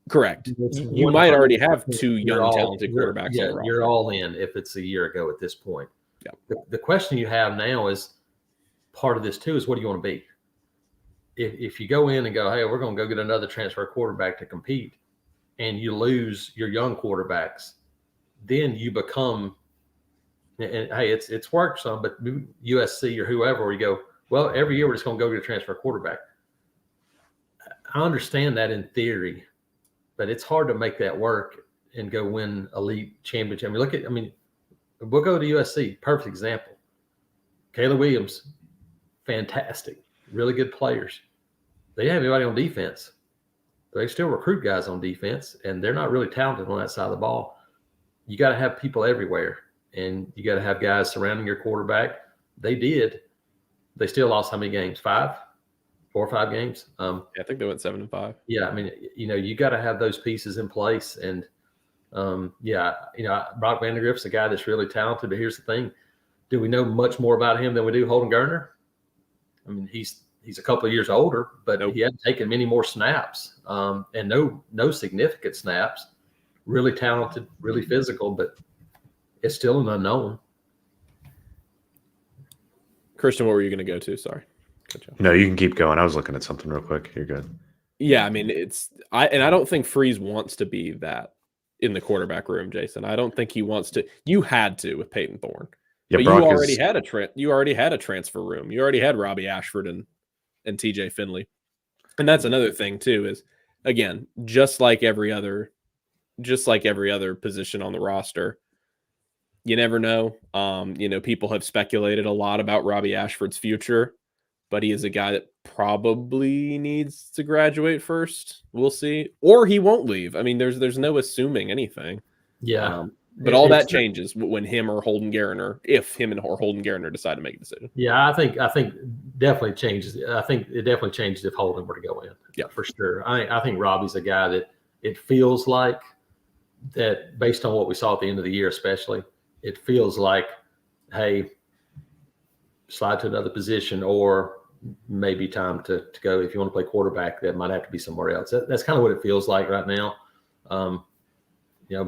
Correct. You might already have 2 young, talented quarterbacks. Yeah, you're all in if it's a year ago at this point. Yeah. The question you have now is part of this too is what do you want to be? If you go in and go, hey, we're going to go get another transfer quarterback to compete, and you lose your young quarterbacks, then you become, and hey, it's worked some, but USC or whoever, where you go, well, every year we're just going to go get a transfer quarterback. I understand that in theory, but it's hard to make that work and go win elite championship. We'll go to USC, perfect example. Caleb Williams, fantastic. Really good players. They didn't have anybody on defense. They still recruit guys on defense, and they're not really talented on that side of the ball. You got to have people everywhere, and you got to have guys surrounding your quarterback. They did. They still lost how many games? 4 or 5 games? I think they went 7-5. Yeah, you got to have those pieces in place. And, Brock Vandegrift's a guy that's really talented, but here's the thing. Do we know much more about him than we do Holden Gardner? He's a couple of years older, but He hadn't taken many more snaps, and no significant snaps. Really talented, really physical, but it's still an unknown. Christian, what were you going to go to? Sorry. No, you can keep going. I was looking at something real quick. You're good. Yeah, I mean, I don't think Freeze wants to be that in the quarterback room, Jason. I don't think he wants to. You had to with Peyton Thorne, Yeah, but Brock you is already had a transfer room. You already had Robbie Ashford and TJ Finley. And that's another thing too, is again, just like every other position on the roster, you never know. People have speculated a lot about Robbie Ashford's future, but he is a guy that probably needs to graduate first. We'll see. Or he won't leave. I mean, there's no assuming anything. Yeah. But all that changes when him or Holden Gariner, if him or Holden Gariner decide to make a decision. Yeah, I think definitely changes. I think it definitely changes if Holden were to go in. Yeah, for sure. I think Robbie's a guy that it feels like that, based on what we saw at the end of the year, especially, it feels like, hey, slide to another position, or maybe time to go. If you want to play quarterback, that might have to be somewhere else. That's kind of what it feels like right now.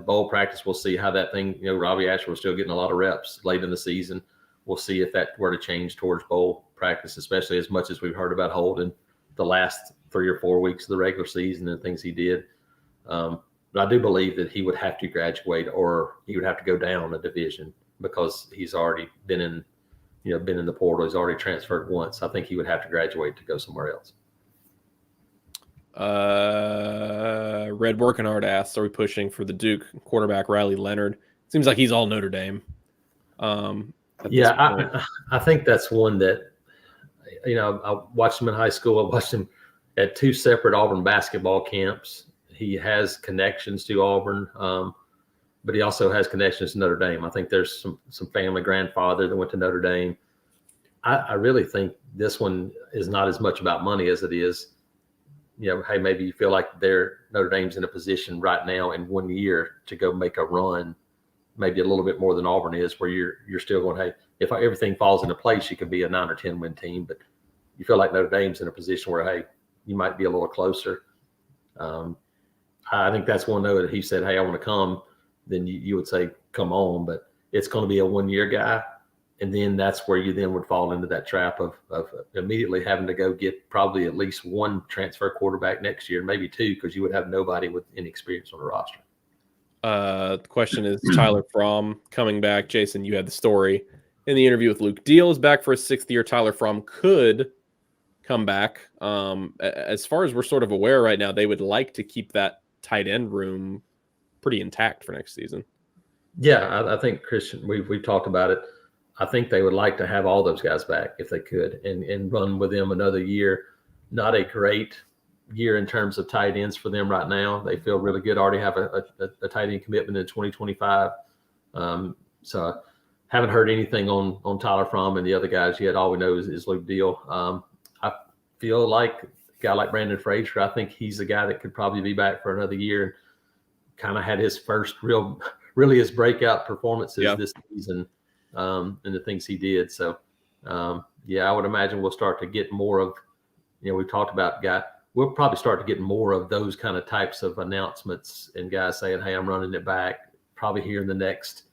Bowl practice, we'll see how that thing, Robbie Ashford was still getting a lot of reps late in the season. We'll see if that were to change towards bowl practice, especially as much as we've heard about Holden the last 3 or 4 weeks of the regular season and things he did. But I do believe that he would have to graduate, or he would have to go down a division, because he's already been in the portal. He's already transferred once. I think he would have to graduate to go somewhere else. Red Workenhard asks, are we pushing for the Duke quarterback Riley Leonard? Seems like he's all Notre Dame. I think that's one that, I watched him in high school. I watched him at 2 separate Auburn basketball camps. He has connections to Auburn, but he also has connections to Notre Dame. I think there's some family grandfather that went to Notre Dame. I really think this one is not as much about money as it is, hey, maybe you feel like Notre Dame's in a position right now in 1 year to go make a run, maybe a little bit more than Auburn is, where you're still going, hey, if everything falls into place, you could be a 9 or 10 win team. But you feel like Notre Dame's in a position where, hey, you might be a little closer. I think that's one note that he said, hey, I want to come. Then you would say, come on. But it's going to be a 1 year guy. And then that's where you then would fall into that trap of immediately having to go get probably at least 1 transfer quarterback next year, maybe 2, because you would have nobody with any experience on the roster. The question is Tyler Fromm coming back. Jason, you had the story in the interview with Luke. Deal is back for his 6th year. Tyler Fromm could come back. As far as we're sort of aware right now, they would like to keep that tight end room pretty intact for next season. Yeah, I think, Christian, we've talked about it. I think they would like to have all those guys back if they could, and run with them another year. Not a great year in terms of tight ends for them right now. They feel really good. Already have a tight end commitment in 2025. So I haven't heard anything on Tyler Fromm and the other guys yet. All we know is Luke Deal. I feel like a guy like Brandon Frazier, I think he's a guy that could probably be back for another year. Kind of had his first really his breakout performances this season. And the things he did. So, I would imagine we'll start to get more of, we've talked about we'll probably start to get more of those kind of types of announcements and guys saying, hey, I'm running it back, probably here in the next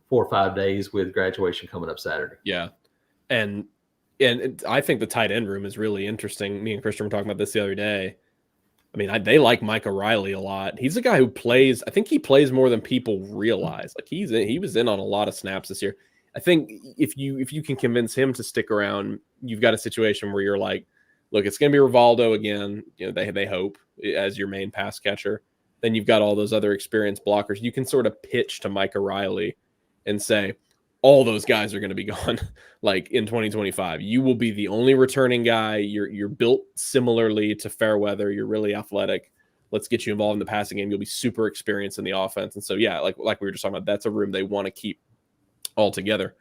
4 or 5 days, with graduation coming up Saturday. Yeah. And I think the tight end room is really interesting. Me and Christian were talking about this the other day. I mean, they like Micah Riley a lot. He's a guy who plays, I think he plays more than people realize. Like he was in on a lot of snaps this year. I think if you can convince him to stick around, you've got a situation where you're like, look, it's going to be Rivaldo again. They hope, as your main pass catcher. Then you've got all those other experienced blockers. You can sort of pitch to Micah Riley and say, all those guys are going to be gone, like in 2025. You will be the only returning guy. You're built similarly to Fairweather. You're really athletic. Let's get you involved in the passing game. You'll be super experienced in the offense. And so, like we were just talking about, that's a room they want to keep altogether.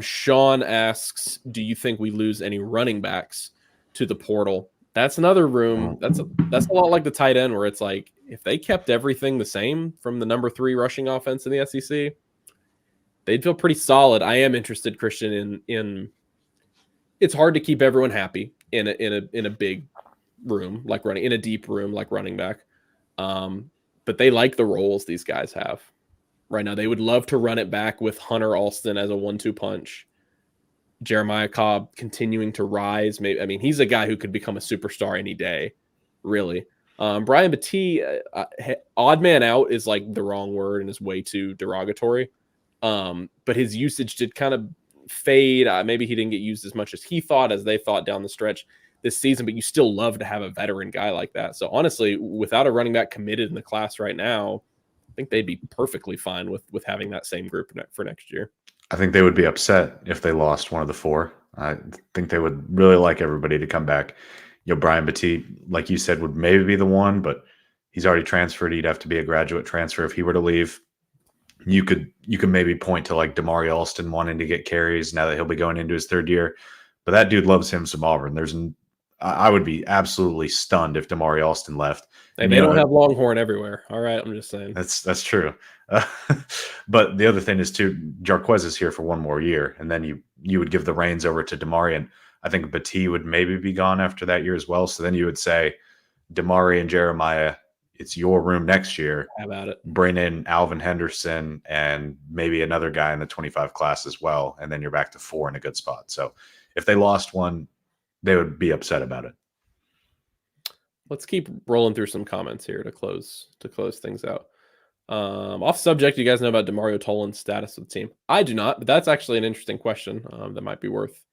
Sean asks, do you think we lose any running backs to the portal? That's another room. That's a lot like the tight end, where it's like, if they kept everything the same from the number 3 rushing offense in the SEC, they'd feel pretty solid. I am interested, Christian, in it's hard to keep everyone happy in a big room like in a deep room like running back. But they like the roles these guys have. Right now, they would love to run it back with Hunter Alston as a 1-2 punch. Jeremiah Cobb continuing to rise. He's a guy who could become a superstar any day really. Brian Battie, odd man out is like the wrong word and is way too derogatory. But his usage did kind of fade. Maybe he didn't get used as much as he thought, as they thought down the stretch this season, but you still love to have a veteran guy like that. So honestly, without a running back committed in the class right now, I think they'd be perfectly fine with having that same group for next year. I think they would be upset if they lost one of the four. I think they would really like everybody to come back. Brian Battie, like you said, would maybe be the one, but he's already transferred. He'd have to be a graduate transfer if he were to leave. You could maybe point to like Damari Alston wanting to get carries now that he'll be going into his third year, but that dude loves him some Auburn. I would be absolutely stunned if Damari Alston left. And they don't have Longhorn everywhere. All right, I'm just saying. That's true. But the other thing is too, Jarquez is here for one more year, and then you would give the reins over to Damari, and I think Battie would maybe be gone after that year as well. So then you would say, Damari and Jeremiah, it's your room next year. How about it? Bring in Alvin Henderson and maybe another guy in the 25 class as well, and then you're back to 4 in a good spot. So if they lost one, they would be upset about it. Let's keep rolling through some comments here to close things out. Off subject, you guys know about Demario Tolan's status with the team? I do not, but that's actually an interesting question that might be worth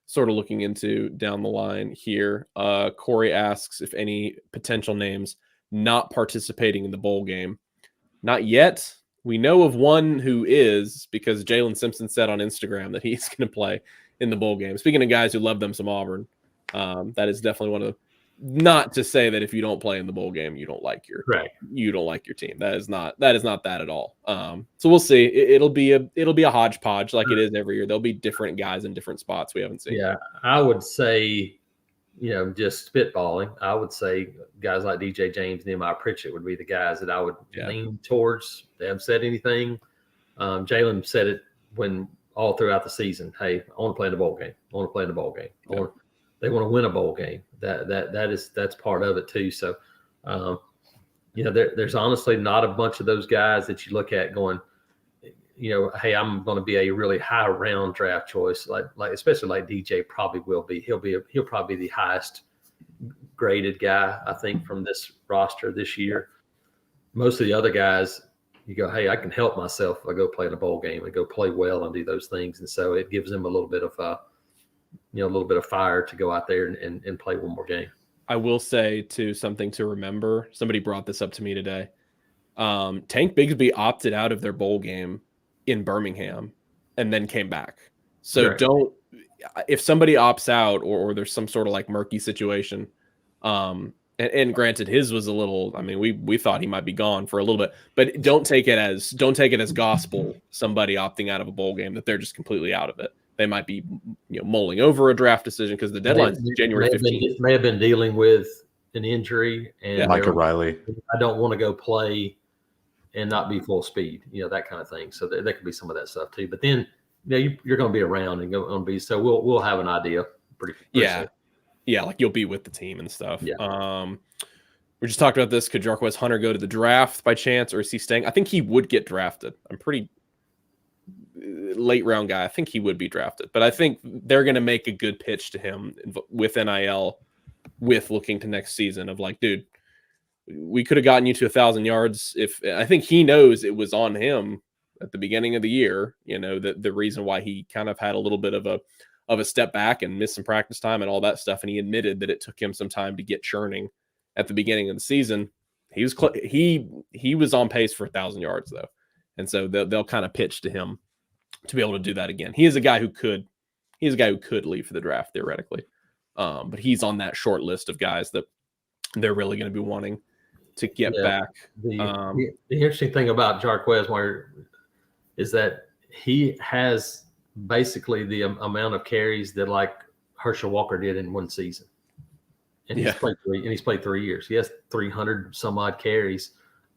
sort of looking into down the line here. Corey asks if any potential names not participating in the bowl game. Not yet. We know of one who is, because Jalen Simpson said on Instagram that he's going to play in the bowl game. Speaking of guys who love them some Auburn, that is definitely one of the, not to say that if you don't play in the bowl game, you don't like your team. That is not that at all. So we'll see. It'll be a hodgepodge like it is every year. There'll be different guys in different spots we haven't seen. Yeah, I would say, just spitballing, I would say guys like DJ James, Nehemiah Pritchett would be the guys that I would lean towards. They haven't said anything. Jalen said it when all throughout the season. Hey, I want to play in the bowl game. I want to play in the bowl game. They want to win a bowl game. That's part of it too. So, there's honestly not a bunch of those guys that you look at going, hey, I'm going to be a really high round draft choice, like especially like DJ probably will be. He'll probably be the highest graded guy, I think, from this roster this year. Most of the other guys, you go, hey, I can help myself if I go play in a bowl game and go play well and do those things, and so it gives them a little bit of fire to go out there and play one more game. I will say too, something to remember. Somebody brought this up to me today. Tank Bigsby opted out of their bowl game in Birmingham and then came back. So if somebody opts out or there's some sort of like murky situation, and granted his was a little, I mean, we thought he might be gone for a little bit, but don't take it as gospel, somebody opting out of a bowl game, that they're just completely out of it. They might be mulling over a draft decision because the deadline is January 15th. May have been dealing with an injury and Micah Riley. I don't want to go play and not be full speed, that kind of thing. So there could be some of that stuff too. But then you're going to be around and going to be, so we'll have an idea pretty soon. Yeah, like you'll be with the team and stuff. Yeah. We just talked about this. Could Jarquez Hunter go to the draft by chance, or is he staying? I think he would get drafted. I'm pretty late round guy. I think he would be drafted, but I think they're going to make a good pitch to him with NIL, with looking to next season of like, dude, we could have gotten you to 1,000 yards. I think he knows it was on him at the beginning of the year, the reason why he kind of had a little bit of a step back and missed some practice time and all that stuff. And he admitted that it took him some time to get churning at the beginning of the season. He was on pace for 1,000 yards though. And so they'll kind of pitch to him to be able to do that again. He is a guy who could leave for the draft theoretically. But he's on that short list of guys that they're really going to be wanting to get back. The interesting thing about Jarquez is that he has basically the amount of carries that like Herschel Walker did in one season. And he's played 3 years. He has 300 some odd carries.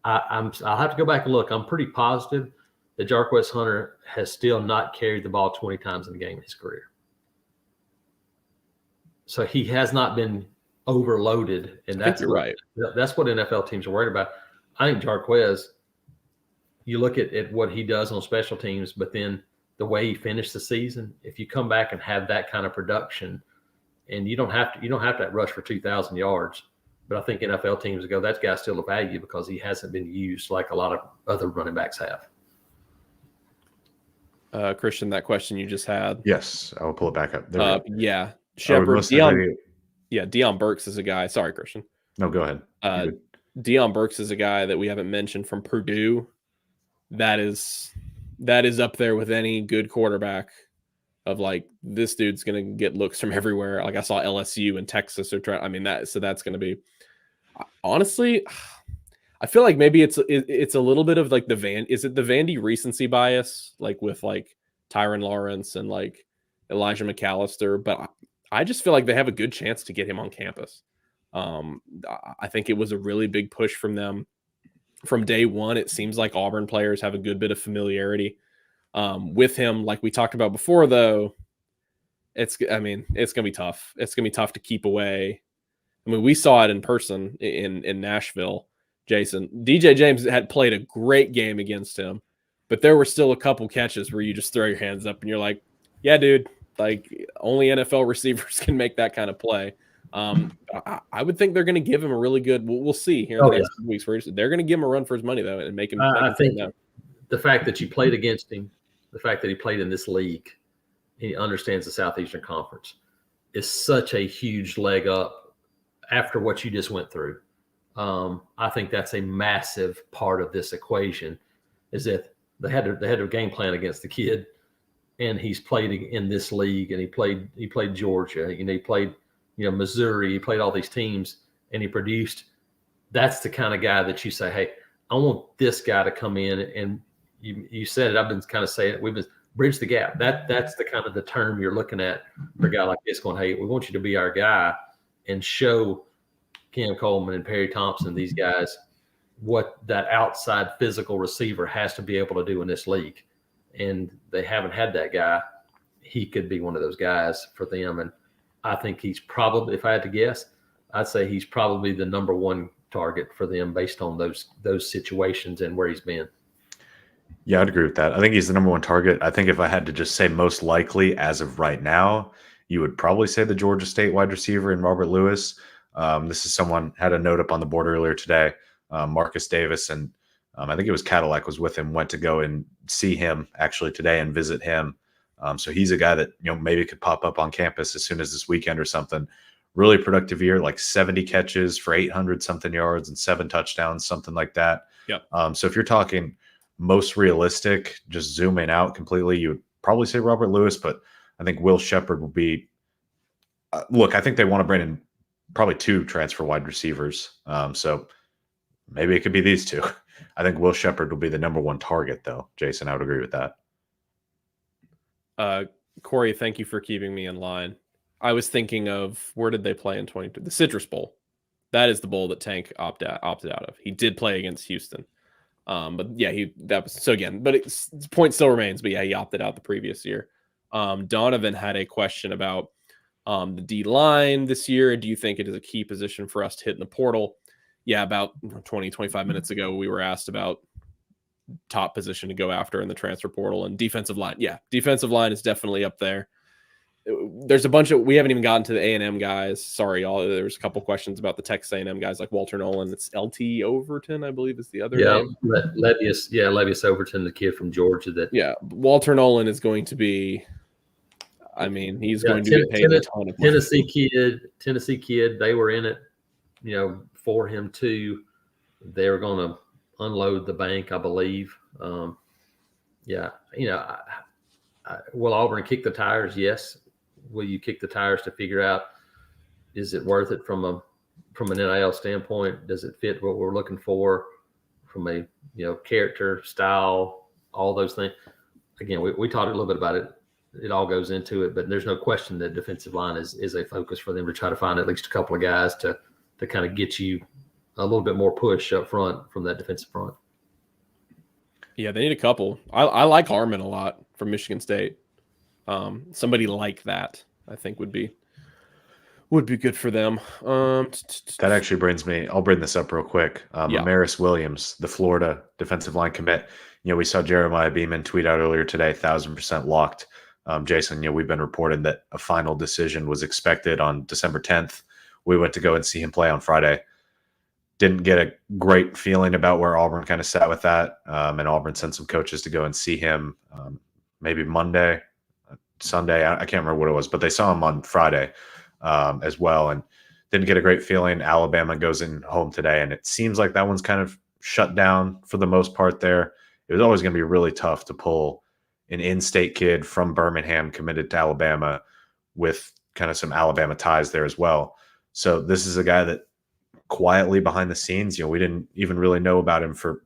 I'll have to go back and look. I'm pretty positive that Jarquez Hunter has still not carried the ball 20 times in a game in his career. So he has not been overloaded, and that's right. That's what NFL teams are worried about. I think Jarquez, you look at what he does on special teams, but then the way he finished the season, if you come back and have that kind of production, and you don't have to rush for 2,000 yards, But I think NFL teams go, that guy's still a value because he hasn't been used like a lot of other running backs have. Christian, that question you just had. Yes, I will pull it back up. There we go. Yeah, Shepard. Deion Burks is a guy. Sorry, Christian. No, go ahead. Deion Burks is a guy that we haven't mentioned from Purdue. That is up there with any good quarterback. Of like, this dude's gonna get looks from everywhere. Like I saw LSU and Texas are trying. I mean that's gonna be. Honestly, I feel like maybe it's a little bit of like the Vandy recency bias, like with like Tyron Lawrence and like Elijah McAllister, but I just feel like they have a good chance to get him on campus. I think it was a really big push from them from day one. It seems like Auburn players have a good bit of familiarity with him. Like we talked about before, though, it's going to be tough. It's going to be tough to keep away. I mean, we saw it in person in Nashville, Jason. DJ James had played a great game against him, but there were still a couple catches where you just throw your hands up and you're like, yeah, dude, like only NFL receivers can make that kind of play. I would think they're going to give him a really good. We'll see here in the next few weeks. They're going to give him a run for his money though, and make him. I think the fact that you played against him, the fact that he played in this league, he understands the Southeastern Conference, is such a huge leg up after what you just went through. I think that's a massive part of this equation. Is that they had a game plan against the kid, and he's played in this league, and he played Georgia, and he played Missouri, he played all these teams, and he produced. That's the kind of guy that you say, hey, I want this guy to come in, and you said it. I've been kind of saying it. We've been bridge the gap. That's the kind of the term you're looking at for a guy like this, going, hey, we want you to be our guy and show Cam Coleman and Perry Thompson, these guys, what that outside physical receiver has to be able to do in this league. And they haven't had that guy. He could be one of those guys for them. And I think he's probably, if I had to guess, I'd say he's probably the number one target for them based on those situations and where he's been. Yeah, I'd agree with that. I think he's the number one target. I think if I had to just say most likely as of right now, you would probably say the Georgia State wide receiver and Robert Lewis. This is someone had a note up on the board earlier today, Marcus Davis, and I think it was Cadillac was with him, went to go and see him actually today and visit him. So he's a guy that maybe could pop up on campus as soon as this weekend or something. Really productive year, like 70 catches for 800 something yards and 7 touchdowns, something like that. Yep. So if you're talking most realistic, just zooming out completely, you would probably say Robert Lewis, but I think Will Shepard will be. Look, I think they want to bring in probably 2 transfer wide receivers. So maybe it could be these 2. I think Will Shepard will be the number one target, though. Jason, I would agree with that. Corey, thank you for keeping me in line. I was thinking of, where did they play in 22? The Citrus Bowl. That is the bowl that Tank opted out of. He did play against Houston. But yeah, the point still remains. But yeah, he opted out the previous year. Donovan had a question about the D line this year. Do you think it is a key position for us to hit in the portal? Yeah, about 25 minutes ago, we were asked about top position to go after in the transfer portal, and defensive line. Yeah, defensive line is definitely up there. There's a bunch of, we haven't even gotten to the A&M guys. Sorry, there's a couple questions about the Texas A&M guys like Walter Nolan. It's LT Overton, I believe, is the other name. Levius Overton, the kid from Georgia. Walter Nolan is going to be. I mean, he's going to be paid a ton of money. Tennessee kid. They were in it, for him too. They were going to unload the bank, I believe. Will Auburn kick the tires? Yes. Will you kick the tires to figure out, is it worth it from an NIL standpoint? Does it fit what we're looking for from a character, style, all those things? Again, we talked a little bit about it. It all goes into it, but there's no question that defensive line is a focus for them to try to find at least a couple of guys to kind of get you a little bit more push up front from that defensive front. Yeah, they need a couple. I like Harmon a lot from Michigan State. Somebody like that, I think, would be good for them. That actually brings me. I'll bring this up real quick. Amaris Williams, the Florida defensive line commit. We saw Jeremiah Beeman tweet out earlier today, 1,000% locked. Jason, we've been reported that a final decision was expected on December 10th. We went to go and see him play on Friday. Didn't get a great feeling about where Auburn kind of sat with that. And Auburn sent some coaches to go and see him maybe Monday, Sunday. I can't remember what it was, but they saw him on Friday as well. And didn't get a great feeling. Alabama goes in home today, and it seems like that one's kind of shut down for the most part there. It was always going to be really tough to pull an in-state kid from Birmingham committed to Alabama with kind of some Alabama ties there as well. So this is a guy that quietly behind the scenes, we didn't even really know about him for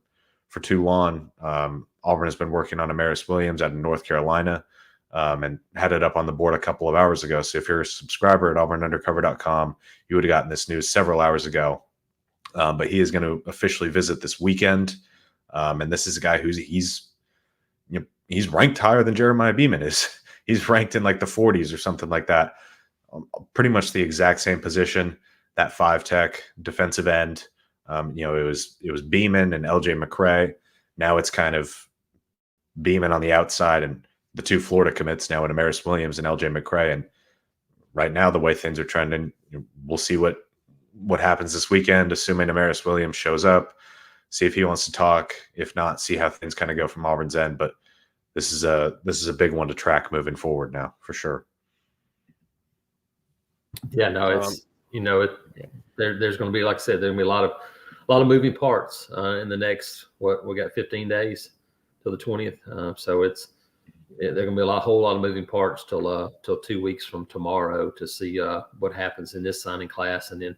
too long. Auburn has been working on Amaris Williams out of North Carolina and had it up on the board a couple of hours ago. So if you're a subscriber at auburnundercover.com, you would have gotten this news several hours ago. But he is going to officially visit this weekend. And this is a guy he's ranked higher than Jeremiah Beeman is. He's ranked in like the 40s or something like that. Pretty much the exact same position, that 5-tech defensive end. It was Beeman and LJ McCray. Now it's kind of Beeman on the outside and the two Florida commits now in Amaris Williams and LJ McCray. And right now, the way things are trending, we'll see what happens this weekend, assuming Amaris Williams shows up, see if he wants to talk. If not, see how things kind of go from Auburn's end. But this is a big one to track moving forward now for sure. Yeah, no, it's there's going to be, like I said, there's going to be a lot of moving parts in the next we got 15 days till the 20th. So there's going to be a whole lot of moving parts till 2 weeks from tomorrow to see what happens in this signing class, and then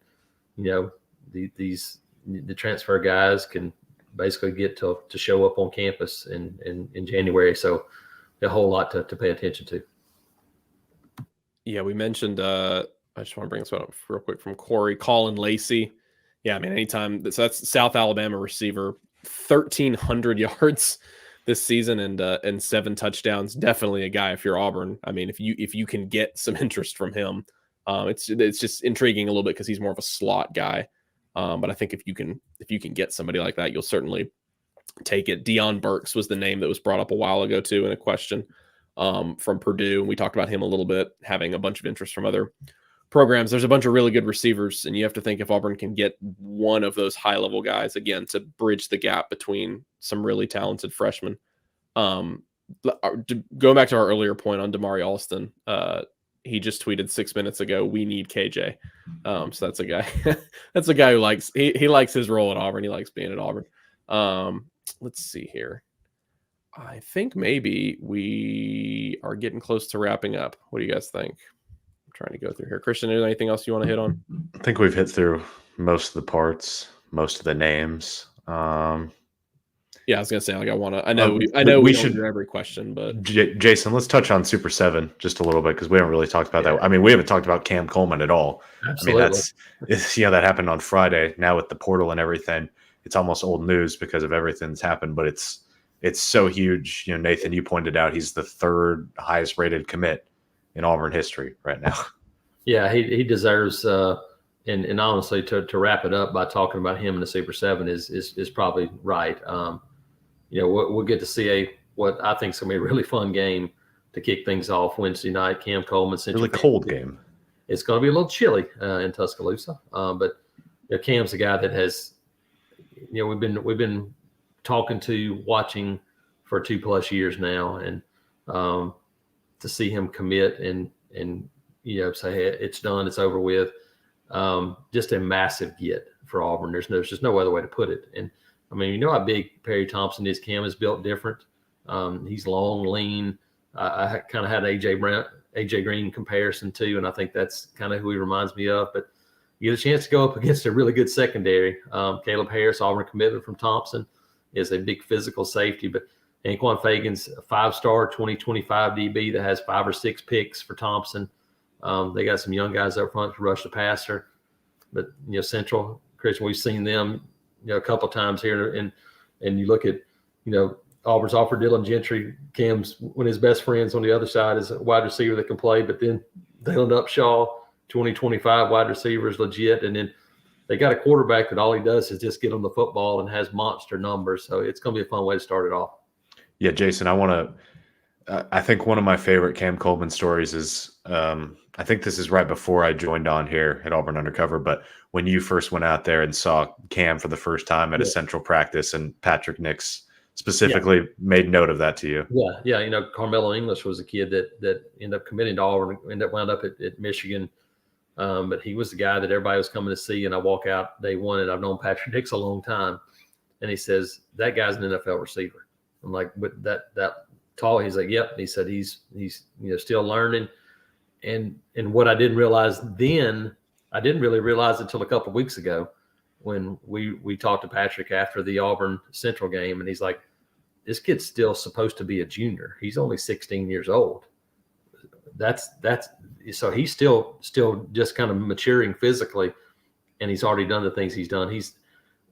the transfer guys can basically get to show up on campus in January. So a whole lot to pay attention to. Yeah, we mentioned. I just want to bring this up real quick from Corey. Colin Lacey. Yeah, I mean, anytime. So that's South Alabama receiver, 1,300 yards this season and 7 touchdowns. Definitely a guy if you're Auburn. I mean, if you can get some interest from him, it's just intriguing a little bit because he's more of a slot guy. But I think if you can get somebody like that, you'll certainly take it. Deion Burks was the name that was brought up a while ago too in a question from Purdue. We talked about him a little bit, having a bunch of interest from other programs. There's a bunch of really good receivers, and you have to think if Auburn can get one of those high-level guys, again, to bridge the gap between some really talented freshmen. Going back to our earlier point on Damari Alston, he just tweeted 6 minutes ago, "We need KJ." So that's a guy. That's a guy who likes he likes his role at Auburn. He likes being at Auburn. Let's see here. I think maybe we are getting close to wrapping up. What do you guys think? Trying to go through here. Christian, is there anything else you want to hit on? I think we've hit through most of the parts, most of the names. Yeah, I was gonna say, like, I know we should do every question, but Jason, let's touch on Super 7 just a little bit because we haven't really talked about that. I mean, we haven't talked about Cam Coleman at all. Absolutely. I mean, that happened on Friday. Now with the portal and everything, it's almost old news because of everything that's happened, but it's so huge. Nathan, you pointed out he's the 3rd highest rated commit in Auburn history right now. Yeah, he deserves and honestly to wrap it up by talking about him in the Super 7 is probably right. We'll get to see what I think is going to be a really fun game to kick things off Wednesday night. Cam Coleman, really cold game. It's going to be a little chilly in Tuscaloosa, but Cam's a guy that has we've been talking to, watching for 2+ years now, and to see him commit and say, hey, it's done, it's over with. Just a massive get for Auburn. There's just no other way to put it. And I mean, how big Perry Thompson is. Cam is built different. He's long, lean. I kind of had AJ Green comparison too, and I think that's kind of who he reminds me of. But you get a chance to go up against a really good secondary. Caleb Harris, Auburn commitment from Thompson, is a big physical safety. But Anquan Fagan's a 5-star 2025 DB that has 5 or 6 picks for Thompson. They got some young guys up front to rush the passer. But, Central, Christian, we've seen them, a couple times here. And you look at, Auburn's offered Dylan Gentry. Cam's one of his best friends on the other side is a wide receiver that can play. But then Dalen Upshaw, 2025 wide receiver, is legit. And then they got a quarterback that all he does is just get on the football and has monster numbers. So it's going to be a fun way to start it off. Yeah, Jason, I want I think one of my favorite Cam Coleman stories is I think this is right before I joined on here at Auburn Undercover, but when you first went out there and saw Cam for the first time at a central practice, and Patrick Nix specifically made note of that to you. Yeah. Carmelo English was a kid that ended up committing to Auburn, wound up at Michigan. But he was the guy that everybody was coming to see. And I walk out day one, and I've known Patrick Nix a long time. And he says, that guy's an NFL receiver. I'm like, but that tall? He's like, yep. And he said he's still learning. And what I didn't realize then, I didn't really realize until a couple of weeks ago when we talked to Patrick after the Auburn Central game, and he's like, this kid's still supposed to be a junior. He's only 16 years old. That's so he's still just kind of maturing physically, and he's already done the things he's done.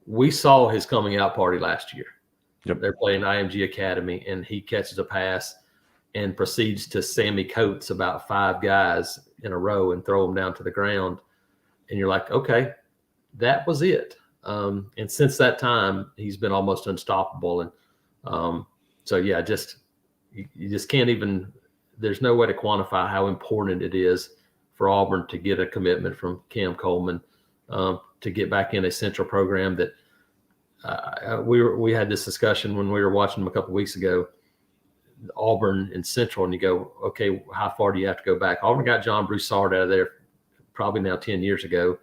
We saw his coming out party last year. Yep. They're playing IMG Academy, and he catches a pass and proceeds to Sammy Coates about 5 guys in a row and throw them down to the ground. And you're like, okay, that was it. And since that time, he's been almost unstoppable. And so, yeah, you just can't even – there's no way to quantify how important it is for Auburn to get a commitment from Cam Coleman to get back in a central program that we had this discussion when we were watching them a couple of weeks ago, Auburn and Central, and you go, okay, how far do you have to go back? Auburn got John Broussard out of there probably now 10 years ago.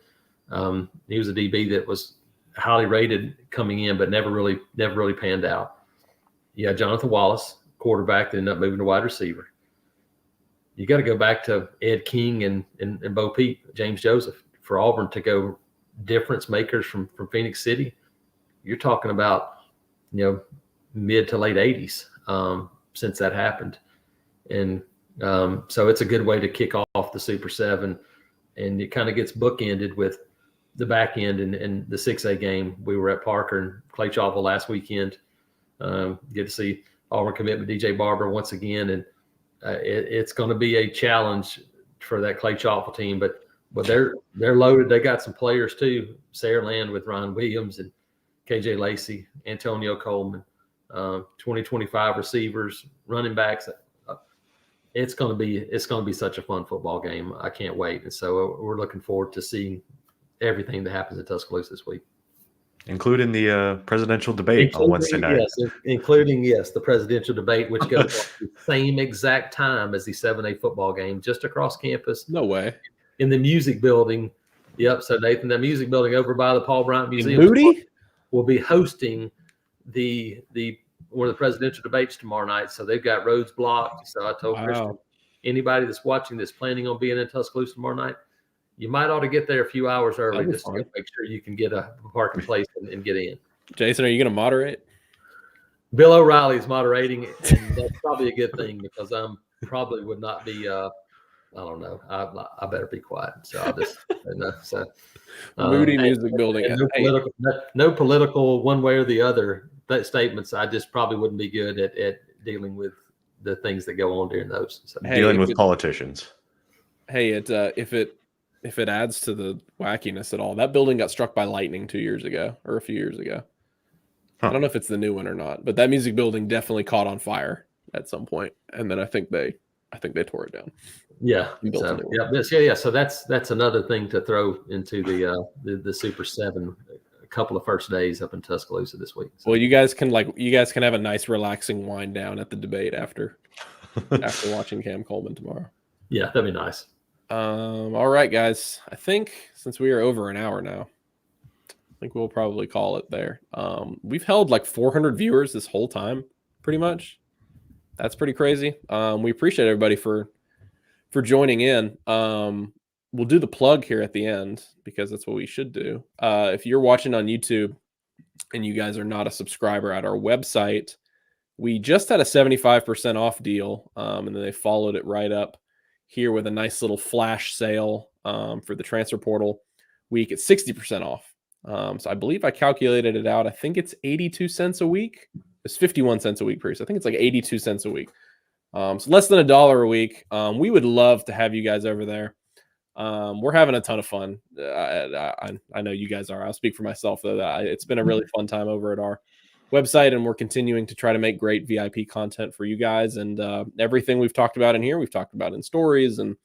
He was a DB that was highly rated coming in, but never really panned out. You had Jonathan Wallace, quarterback, that ended up moving to wide receiver. You got to go back to Ed King and Bo Peep, James Joseph, for Auburn to go difference makers from Phoenix City. You're talking about, mid to late 80s since that happened. And so it's a good way to kick off the Super 7. And it kind of gets bookended with the back end and the 6A game. We were at Parker and Clay Chapel last weekend. Get to see Auburn commitment DJ Barber once again. And it's going to be a challenge for that Clay Chapel team. But they're loaded. They got some players too. Sarah Land with Ryan Williams and KJ Lacey, Antonio Coleman, 2025 receivers, running backs. It's going to be such a fun football game. I can't wait. And so we're looking forward to seeing everything that happens in Tuscaloosa this week, including the presidential debate on Wednesday night. Yes, including the presidential debate, which goes at the same exact time as the 7A football game, just across campus. No way. In the music building. Yep. So Nathan, the music building over by the Paul Bryant Museum. Moody will be hosting one of the presidential debates tomorrow night. So they've got roads blocked. So I told Christian, anybody that's watching that's planning on being in Tuscaloosa tomorrow night, you might ought to get there a few hours early just to make sure you can get a parking place and get in. Jason, are you going to moderate? Bill O'Reilly is moderating, and that's probably a good thing because probably would not be I don't know. I better be quiet. So I'll just Moody music building. No political one way or the other statements. I just probably wouldn't be good at dealing with the things that go on during those. So. Dealing with politicians. Hey, if it adds to the wackiness at all, that building got struck by lightning 2 years ago or a few years ago. Huh. I don't know if it's the new one or not, but that music building definitely caught on fire at some point, and then I think they tore it down. Yeah. So that's another thing to throw into the Super 7. A couple of first days up in Tuscaloosa this week. So. Well, you guys can have a nice relaxing wind down at the debate after watching Cam Coleman tomorrow. Yeah, that'd be nice. All right, guys. I think since we are over an hour now, I think we'll probably call it there. We've held like 400 viewers this whole time, pretty much. That's pretty crazy. We appreciate everybody for joining in. We'll do the plug here at the end because that's what we should do. If you're watching on YouTube and you guys are not a subscriber at our website, we just had a 75% off deal, and then they followed it right up here with a nice little flash sale for the transfer portal week at 60% off. So I believe I calculated it out. I think it's 82 cents a week. It's 51 cents a week, Priest. I think it's like 82 cents a week. So less than $1 a week. We would love to have you guys over there. We're having a ton of fun. I know you guys are. I'll speak for myself though. It's been a really fun time over at our website, and we're continuing to try to make great VIP content for you guys. And everything we've talked about in here, we've talked about in stories and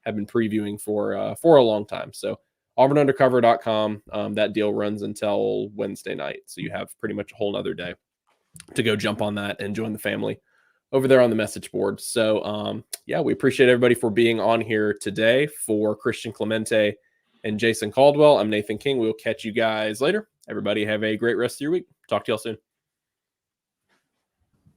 have been previewing for a long time. So auburnundercover.com. That deal runs until Wednesday night. So you have pretty much a whole nother day to go jump on that and join the family over there on the message board. So yeah, we appreciate everybody for being on here today. For Christian Clemente and Jason Caldwell, I'm Nathan King. We'll catch you guys later. Everybody have a great rest of your week. Talk to y'all soon.